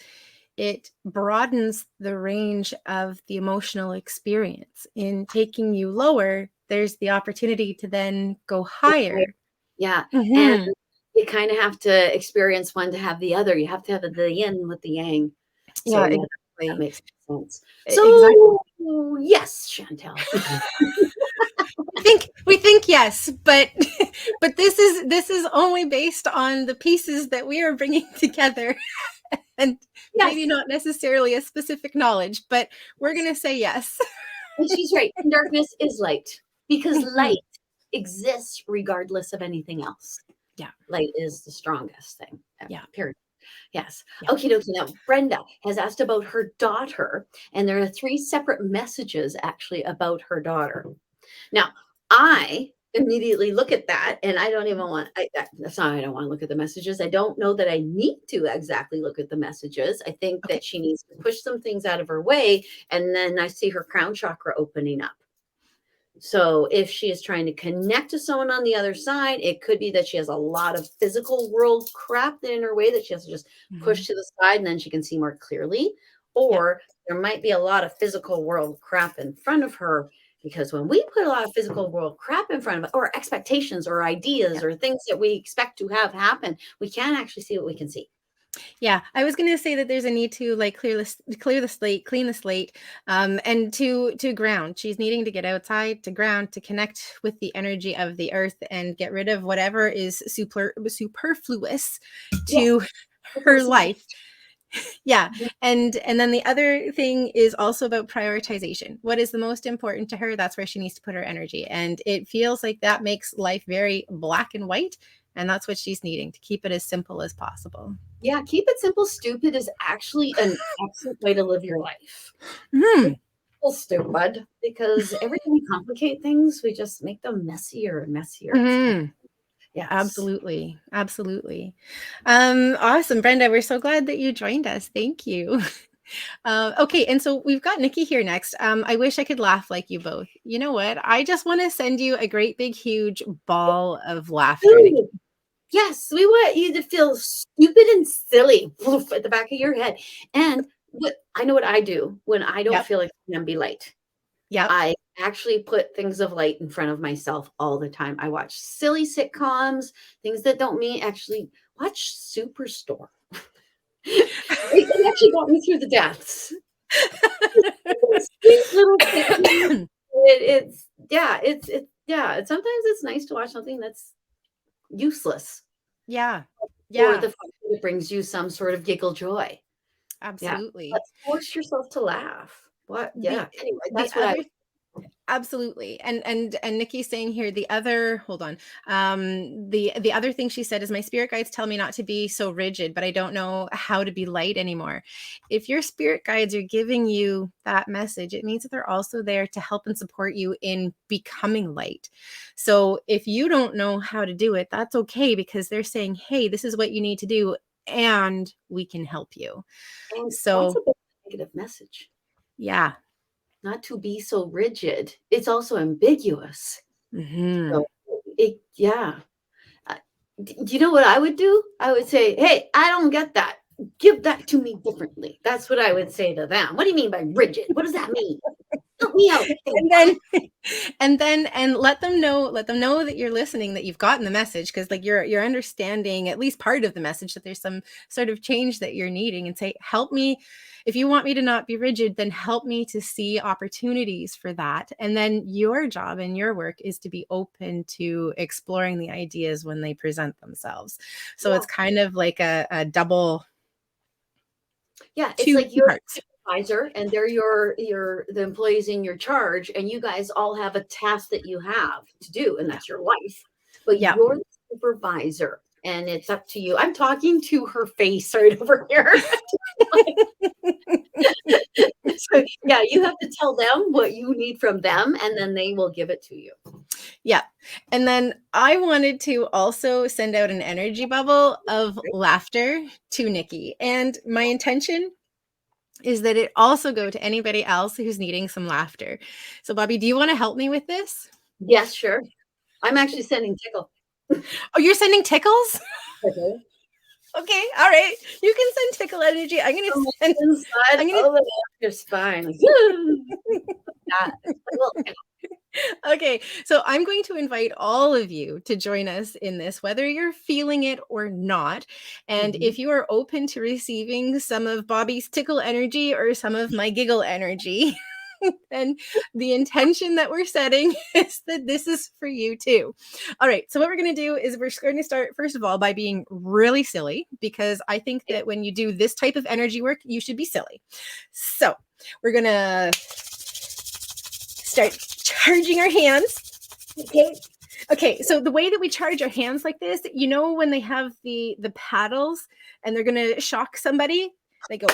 it broadens the range of the emotional experience. In taking you lower, there's the opportunity to then go higher. Yeah, and Mhm. you kinda have to experience one to have the other. You have to have the yin with the yang. So, Yeah, yeah, that exactly. makes sense. Exactly. So, yes, Chantel. We think yes, but but this is only based on the pieces that we are bringing together, and Yes, maybe not necessarily a specific knowledge, but we're going to say yes. and she's right. Darkness is light, because Mhm. light exists regardless of anything else. Yeah. Light is the strongest thing, Yeah. period. Yes. Yeah. Okie dokie. Now, Brenda has asked about her daughter, and there are 3 separate messages actually about her daughter. Now, I immediately look at that, and I don't even want that's not I don't want to look at the messages. I don't know that I need to exactly look at the messages. I think Okay. that she needs to push some things out of her way, and then I see her crown chakra opening up. So if she is trying to connect to someone on the other side, it could be that she has a lot of physical world crap in her way that she has to just Mhm. push to the side, and then she can see more clearly. Yeah. Or there might be a lot of physical world crap in front of her, because when we put a lot of physical world crap in front of us, or expectations or Yeah. ideas or things that we expect to have happen, we can't actually see what we can see. Yeah, I was gonna say that there's a need to, like, clear the slate, clean the slate, and to ground. She's needing to get outside, to ground, to connect with the energy of the earth, and get rid of whatever is superfluous Yes, to her diversity. life. Yeah, and then the other thing is also about prioritization. What is the most important to her? That's where she needs to put her energy. And it feels like that makes life very black and white. And that's what she's needing, to keep it as simple as possible. Yeah, keep it simple. Stupid is actually an excellent way to live your life. Mm. Stupid, because every time we complicate things, we just make them messier and messier. Mm-hmm. Yes. Absolutely. Absolutely. Awesome. Brenda, we're so glad that you joined us. Thank you. Okay, and so we've got Nikki here next. I wish I could laugh like you both. You know what? I just want to send you a great big huge ball of laughter, Nikki. Ooh, yes, we want you to feel stupid and silly at the back of your head. And I know what I do when I don't Yep. feel like I'm gonna be light. Yep. I actually put things of light in front of myself all the time. I watch silly sitcoms, things that don't mean, actually watch Superstore. It actually got me through the deaths. Sweet little sitcom. It's sometimes it's nice to watch something that's useless. Yeah. Or Yeah. the fact that it brings you some sort of giggle joy. Yeah, Absolutely. let's force yourself to laugh. What? Yeah. Anyway, The that's what I. other Absolutely. And Nikki's saying here, the other, hold on. The other thing she said is, my spirit guides tell me not to be so rigid, but I don't know how to be light anymore. If your spirit guides are giving you that message, it means that they're also there to help and support you in becoming light. So if you don't know how to do it, that's okay, because they're saying, hey, this is what you need to do, and we can help you. And So that's a bit negative message. yeah. Not to be so rigid. It's also ambiguous. Mm-hmm. So yeah. Do you know what I would do? I would say, hey, I don't get that. Give that to me differently. That's what I would say to them. What do you mean by rigid? What does that mean? Help me out. And let them know that you're listening, that you've gotten the message, because like you're understanding at least part of the message, that there's some sort of change that you're needing, and say, help me. If you want me to not be rigid, then help me to see opportunities for that. And then your job and your work is to be open to exploring the ideas when they present themselves. So it's kind of like a double. Yeah, it's like you're supervisor and they're the employees in your charge, and you guys all have a task that you have to do, and that's your life. But you're the supervisor, and it's up to you. I'm talking to her face right over here. So yeah, you have to tell them what you need from them, and then they will give it to you. Yeah. And then I wanted to also send out an energy bubble of laughter to Nikki. And my intention is that it also go to anybody else who's needing some laughter. So Bobbi, do you want to help me with this? Yes, sure. I'm actually sending tickle. Oh, you're sending tickles? Okay. Okay, all right. You can send tickle energy. I'm gonna send inside of your spine. Okay, so I'm going to invite all of you to join us in this, whether you're feeling it or not. And if you are open to receiving some of Bobbi's tickle energy or some of my giggle energy, then the intention that we're setting is that this is for you too. All right, so what we're going to do is we're going to start, first of all, by being really silly, because I think that when you do this type of energy work, you should be silly. So we're going to start charging our hands. Okay, so the way that we charge our hands like this, you know, when they have the paddles and they're gonna shock somebody, they go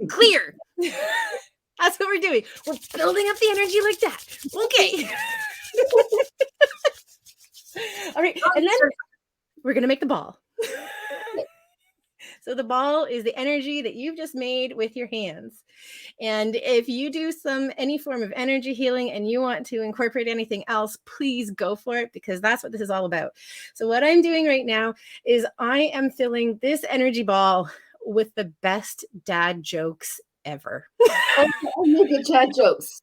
clear. That's what we're doing. We're building up the energy like that. Okay. All right, and then we're gonna make the ball. So the ball is the energy that you've just made with your hands. And if you do any form of energy healing and you want to incorporate anything else, please go for it, because that's what this is all about. So what I'm doing right now is I am filling this energy ball with the best dad jokes ever. Oh, make good dad jokes.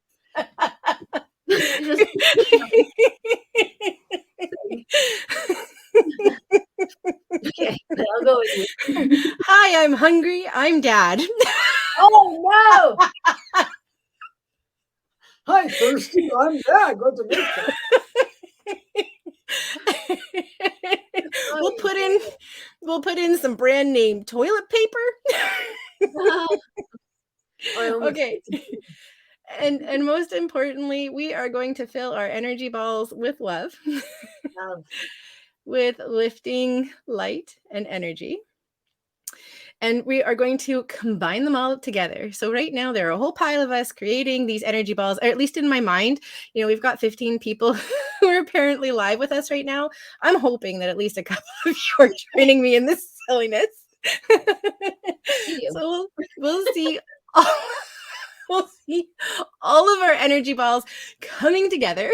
Okay, I'll go with you. Hi, I'm hungry. I'm Dad. Oh no! Hi, thirsty. I'm Dad. Go to make We'll put in some brand name toilet paper. Okay. And most importantly, we are going to fill our energy balls with love. with lifting light and energy. And we are going to combine them all together. So right now there are a whole pile of us creating these energy balls, or at least in my mind, we've got 15 people who are apparently live with us right now. I'm hoping that at least a couple of you are joining me in this silliness. See you. So we'll see all, we'll see all of our energy balls coming together,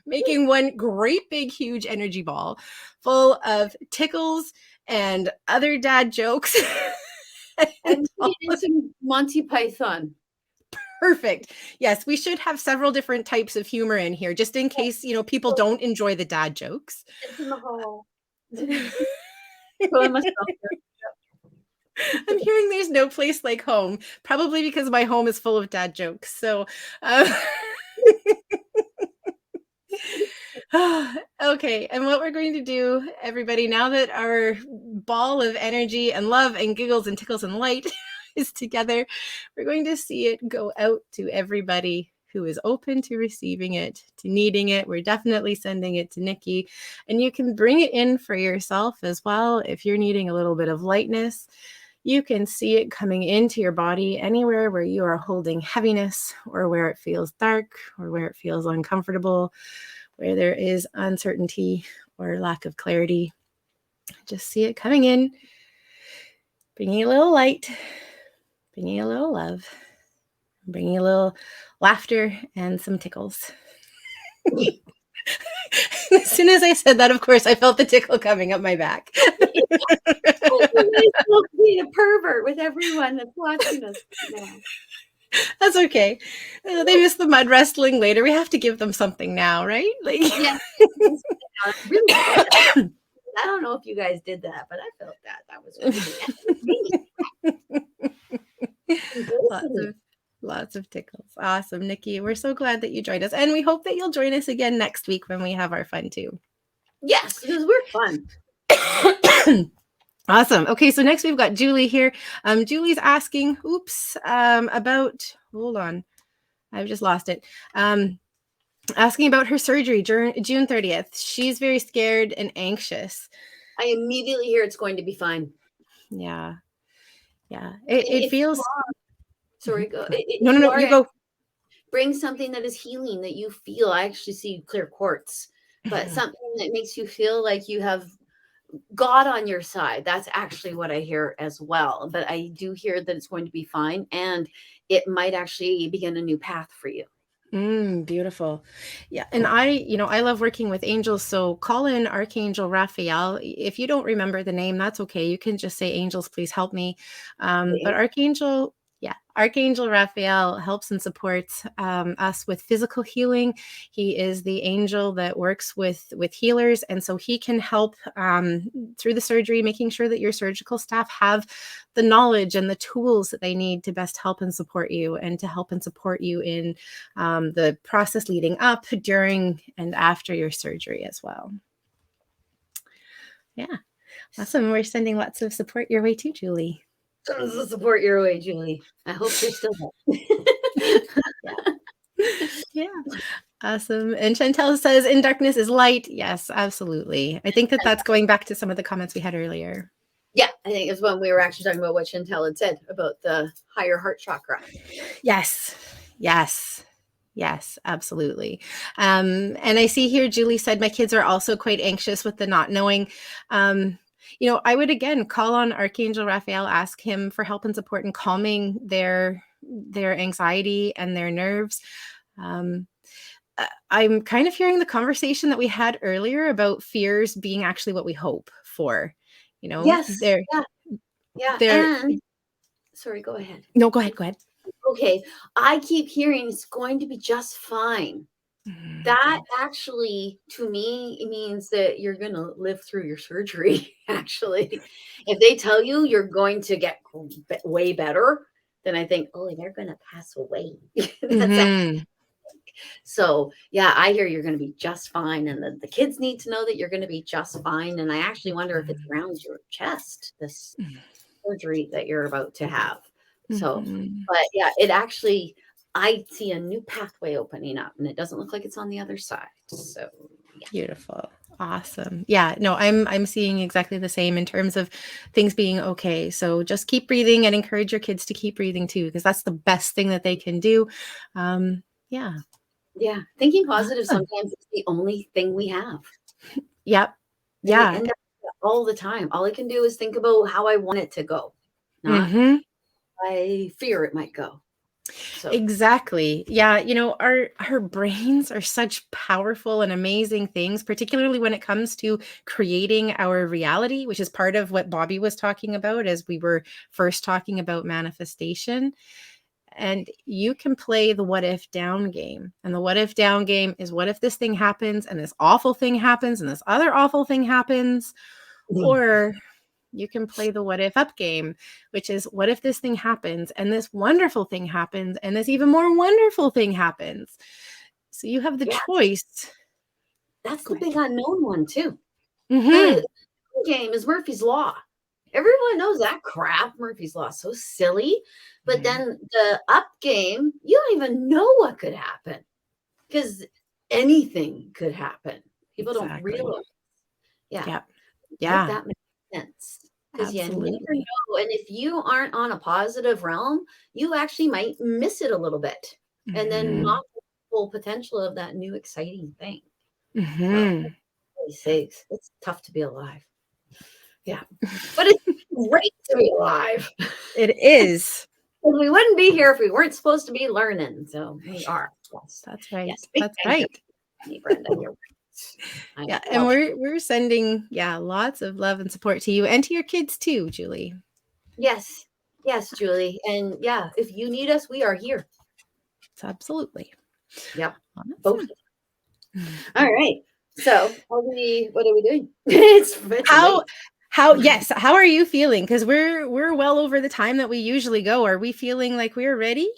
making one great big huge energy ball full of tickles and other dad jokes. And some Monty Python. Perfect. Yes, we should have several different types of humor in here, just in case, people don't enjoy the dad jokes. It's in the hall. Pulling myself I'm hearing there's no place like home, probably because my home is full of dad jokes. So, okay. And what we're going to do, everybody, now that our ball of energy and love and giggles and tickles and light is together, we're going to see it go out to everybody who is open to receiving it, to needing it. We're definitely sending it to Nikki. And you can bring it in for yourself as well. If you're needing a little bit of lightness, you can see it coming into your body anywhere where you are holding heaviness, or where it feels dark, or where it feels uncomfortable, where there is uncertainty or lack of clarity. Just see it coming in, bringing a little light, bringing a little love, bringing a little laughter and some tickles. As soon as I said that, of course, I felt the tickle coming up my back. Being a pervert with everyone that's watching us now. That's okay. They miss the mud wrestling later. We have to give them something now, right? Yeah. Really, I don't know if you guys did that, but I felt that. That was really Lots of tickles. Awesome, Nikki. We're so glad that you joined us. And we hope that you'll join us again next week when we have our fun too. Yes, because we're fun. Awesome. Okay, so next we've got Julie here. Julie's asking, about, hold on, I've just lost it. Asking about her surgery June 30th. She's very scared and anxious. I immediately hear it's going to be fine. Yeah. It feels. Sorry, go. No, you go. Bring something that is healing, that you feel. I actually see clear quartz, but something that makes you feel like you have God on your side. That's actually what I hear as well. But I do hear that it's going to be fine, and it might actually begin a new path for you. Beautiful. Yeah. And I love working with angels. So call in Archangel Raphael. If you don't remember the name, that's okay. You can just say, angels, please help me. But Archangel Raphael helps and supports us with physical healing. He is the angel that works with healers. And so he can help through the surgery, making sure that your surgical staff have the knowledge and the tools that they need to best help and support you, and to help and support you in the process leading up, during, and after your surgery as well. Yeah. Awesome. We're sending lots of support your way too, Julie. Support your way, Julie. I hope you're still there. Yeah. Awesome. And Chantel says, in darkness is light. Yes, absolutely. I think that's going back to some of the comments we had earlier. Yeah, I think it's when we were actually talking about what Chantel had said about the higher heart chakra. Yes, absolutely. And I see here, Julie said, my kids are also quite anxious with the not knowing. I would again call on Archangel Raphael, ask him for help and support in calming their anxiety and their nerves. I'm kind of hearing the conversation that we had earlier about fears being actually what we hope for. Yes. Yeah. And, sorry, go ahead. No, go ahead. Okay. I keep hearing it's going to be just fine. That actually, to me, means that you're going to live through your surgery. Actually, if they tell you you're going to get way better, then I think, oh, they're going to pass away. So yeah, I hear you're going to be just fine. And the kids need to know that you're going to be just fine. And I actually wonder if it's around your chest, this surgery that you're about to have. So, but yeah, it actually, I see a new pathway opening up, and it doesn't look like it's on the other side. So yeah. Beautiful. Awesome. Yeah, no, I'm seeing exactly the same in terms of things being okay. So just keep breathing and encourage your kids to keep breathing too, because that's the best thing that they can do. Yeah. Yeah. Thinking positive Awesome. sometimes is the only thing we have. Yep. And we Yeah. end up all the time. All I can do is think about how I want it to go, not Mm-hmm. I fear it might go. So Exactly. Yeah, our brains are such powerful and amazing things, particularly when it comes to creating our reality, which is part of what Bobbi was talking about as we were first talking about manifestation. And you can play the what if down game. And the what if down game is, what if this thing happens and this awful thing happens and this other awful thing happens? Or you can play the what if up game, which is, what if this thing happens and this wonderful thing happens and this even more wonderful thing happens? So you have the yeah, choice. that's Go the ahead. big unknown one too. Mm-hmm. The game is Murphy's Law. Everyone knows that crap. Murphy's Law, so silly. But then the up game, you don't even know what could happen because anything could happen. People don't Exactly. realize. Yeah. Yep. Make Yeah. that make sense. Because you never Absolutely. know. And if you aren't on a positive realm, you actually might miss it a little bit and then Mm-hmm. not the full potential of that new exciting thing. So Mm-hmm. really sakes, it's tough to be alive. Yeah. But it's great to be alive. It is. We wouldn't be here if we weren't supposed to be learning. So we are. Yes. That's right. Yes. Big That's thank you, right. Brenda. You're right. Yeah, I and love we're sending, lots of love and support to you and to your kids too, Julie. Yes. Yes, Julie. And yeah, if you need us, we are here. Absolutely. Yep. Both. Awesome. All right. So what are we doing? It's late. How are you feeling? Because we're well over the time that we usually go. Are we feeling like we're ready?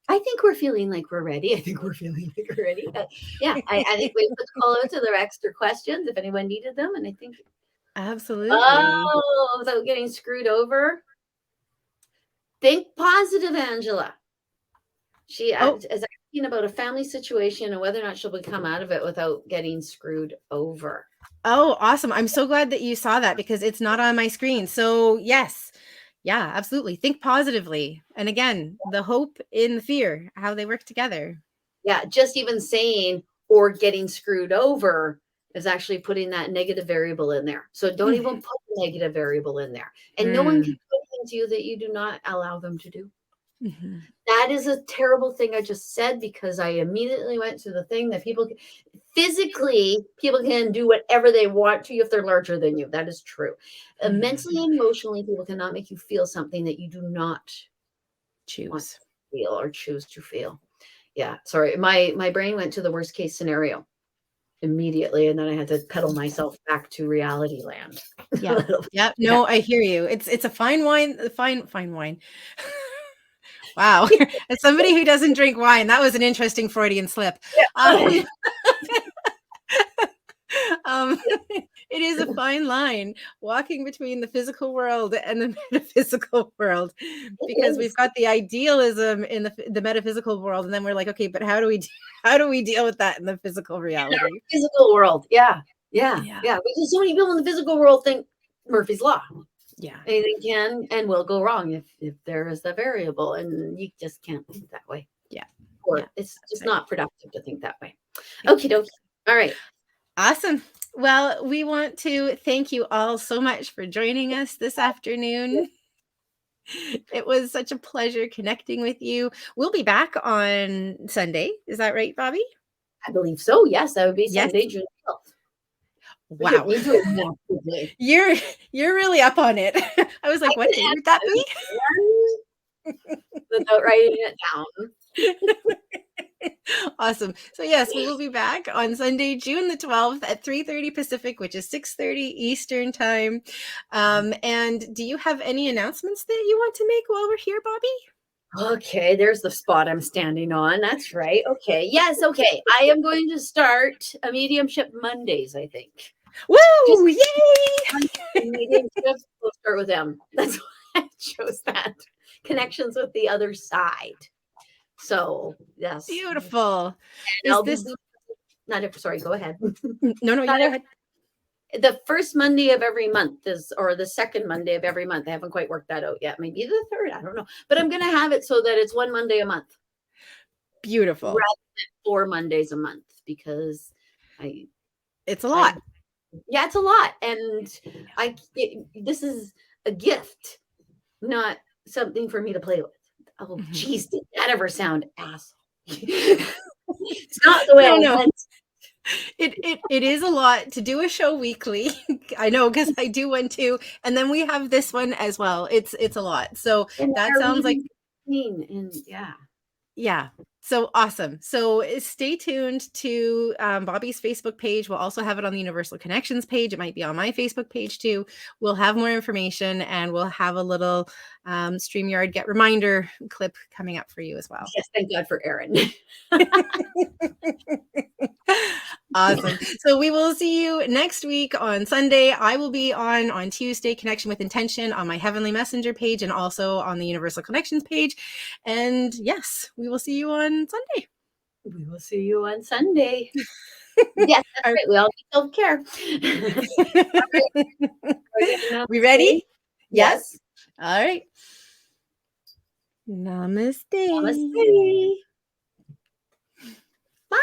I think we're feeling like we're ready. I think we're feeling like we're ready. Yeah, I think we put the call out to the extra questions if anyone needed them. And I think, Absolutely. without getting screwed over, think positive, Angela. She Oh, is asking about a family situation and whether or not she'll come out of it without getting screwed over. oh, awesome. I'm so glad that you saw that because it's not on my screen. So, yes. Yeah, absolutely. Think positively. And again, the hope in the fear, how they work together. Yeah, just even saying or getting screwed over is actually putting that negative variable in there. So don't even put the negative variable in there. And no one can put things to you that you do not allow them to do. Mm-hmm. That is a terrible thing I just said because I immediately went to the thing that people can do whatever they want to you if they're larger than you. That is true. Mm-hmm. Mentally and emotionally, people cannot make you feel something that you do not want Choose. to feel or choose to feel. Yeah, sorry. My brain went to the worst case scenario immediately, and then I had to pedal myself back to reality land. Yeah. Yeah. No, I hear you. It's a fine wine, fine wine. Wow. As somebody who doesn't drink wine, that was an interesting Freudian slip. Yeah. It is a fine line walking between the physical world and the metaphysical world, because we've got the idealism in the metaphysical world, and then we're like, okay, but how do we deal with that in the physical reality? Physical world, yeah. Yeah. Because so many people in the physical world think Murphy's Law. Yeah. Anything can and will go wrong if there is the variable, and you just can't think that way. Yeah. Or it's just not productive to think that way. Yeah. Okie dokie. All right. Awesome. Well, we want to thank you all so much for joining us this afternoon. It was such a pleasure connecting with you. We'll be back on Sunday. Is that right, Bobbi? I believe so. Yes, that would be Yes. Sunday, June 12th. Wow. You're really up on it. I was like, what day would that be? Without writing it down. Awesome. So yes, we will be back on Sunday, June the 12th at 3:30 Pacific, which is 6:30 Eastern time. And do you have any announcements that you want to make while we're here, Bobbi? Okay, there's the spot I'm standing on. That's right. Okay. Yes. Okay. I am going to start a mediumship Mondays, I think. Woo! Yay! Mediumship, we'll start with them. That's why I chose that. Connections with the other side. So, yes. Beautiful. Sorry, go ahead. No, you go ahead. the first Monday of every month or the second Monday of every month. I haven't quite worked that out yet. Maybe the third. I don't know. But I'm going to have it so that it's one Monday a month. Beautiful. Rather than 4 Mondays a month, because it's a lot. Yeah, it's a lot. And this is a gift, not something for me to play with. Oh, geez, did that ever sound asshole? It's not the way I meant. It is a lot to do a show weekly. I know, because I do one too, and then we have this one as well. It's a lot. So that sounds like and yeah. So awesome. So stay tuned to Bobbi's Facebook page. We'll also have it on the Universal Connections page. It might be on my Facebook page too. We'll have more information, and we'll have a little StreamYard Get Reminder clip coming up for you as well. Yes, thank God for Erin. Awesome. So we will see you next week on Sunday. I will be on Tuesday, Connection with Intention, on my Heavenly Messenger page, and also on the Universal Connections page. And yes, we will see you on Sunday. We will see you on Sunday. Yes, that's right. We all need self-care. We ready? Yes. All right. Namaste. Namaste. Bye.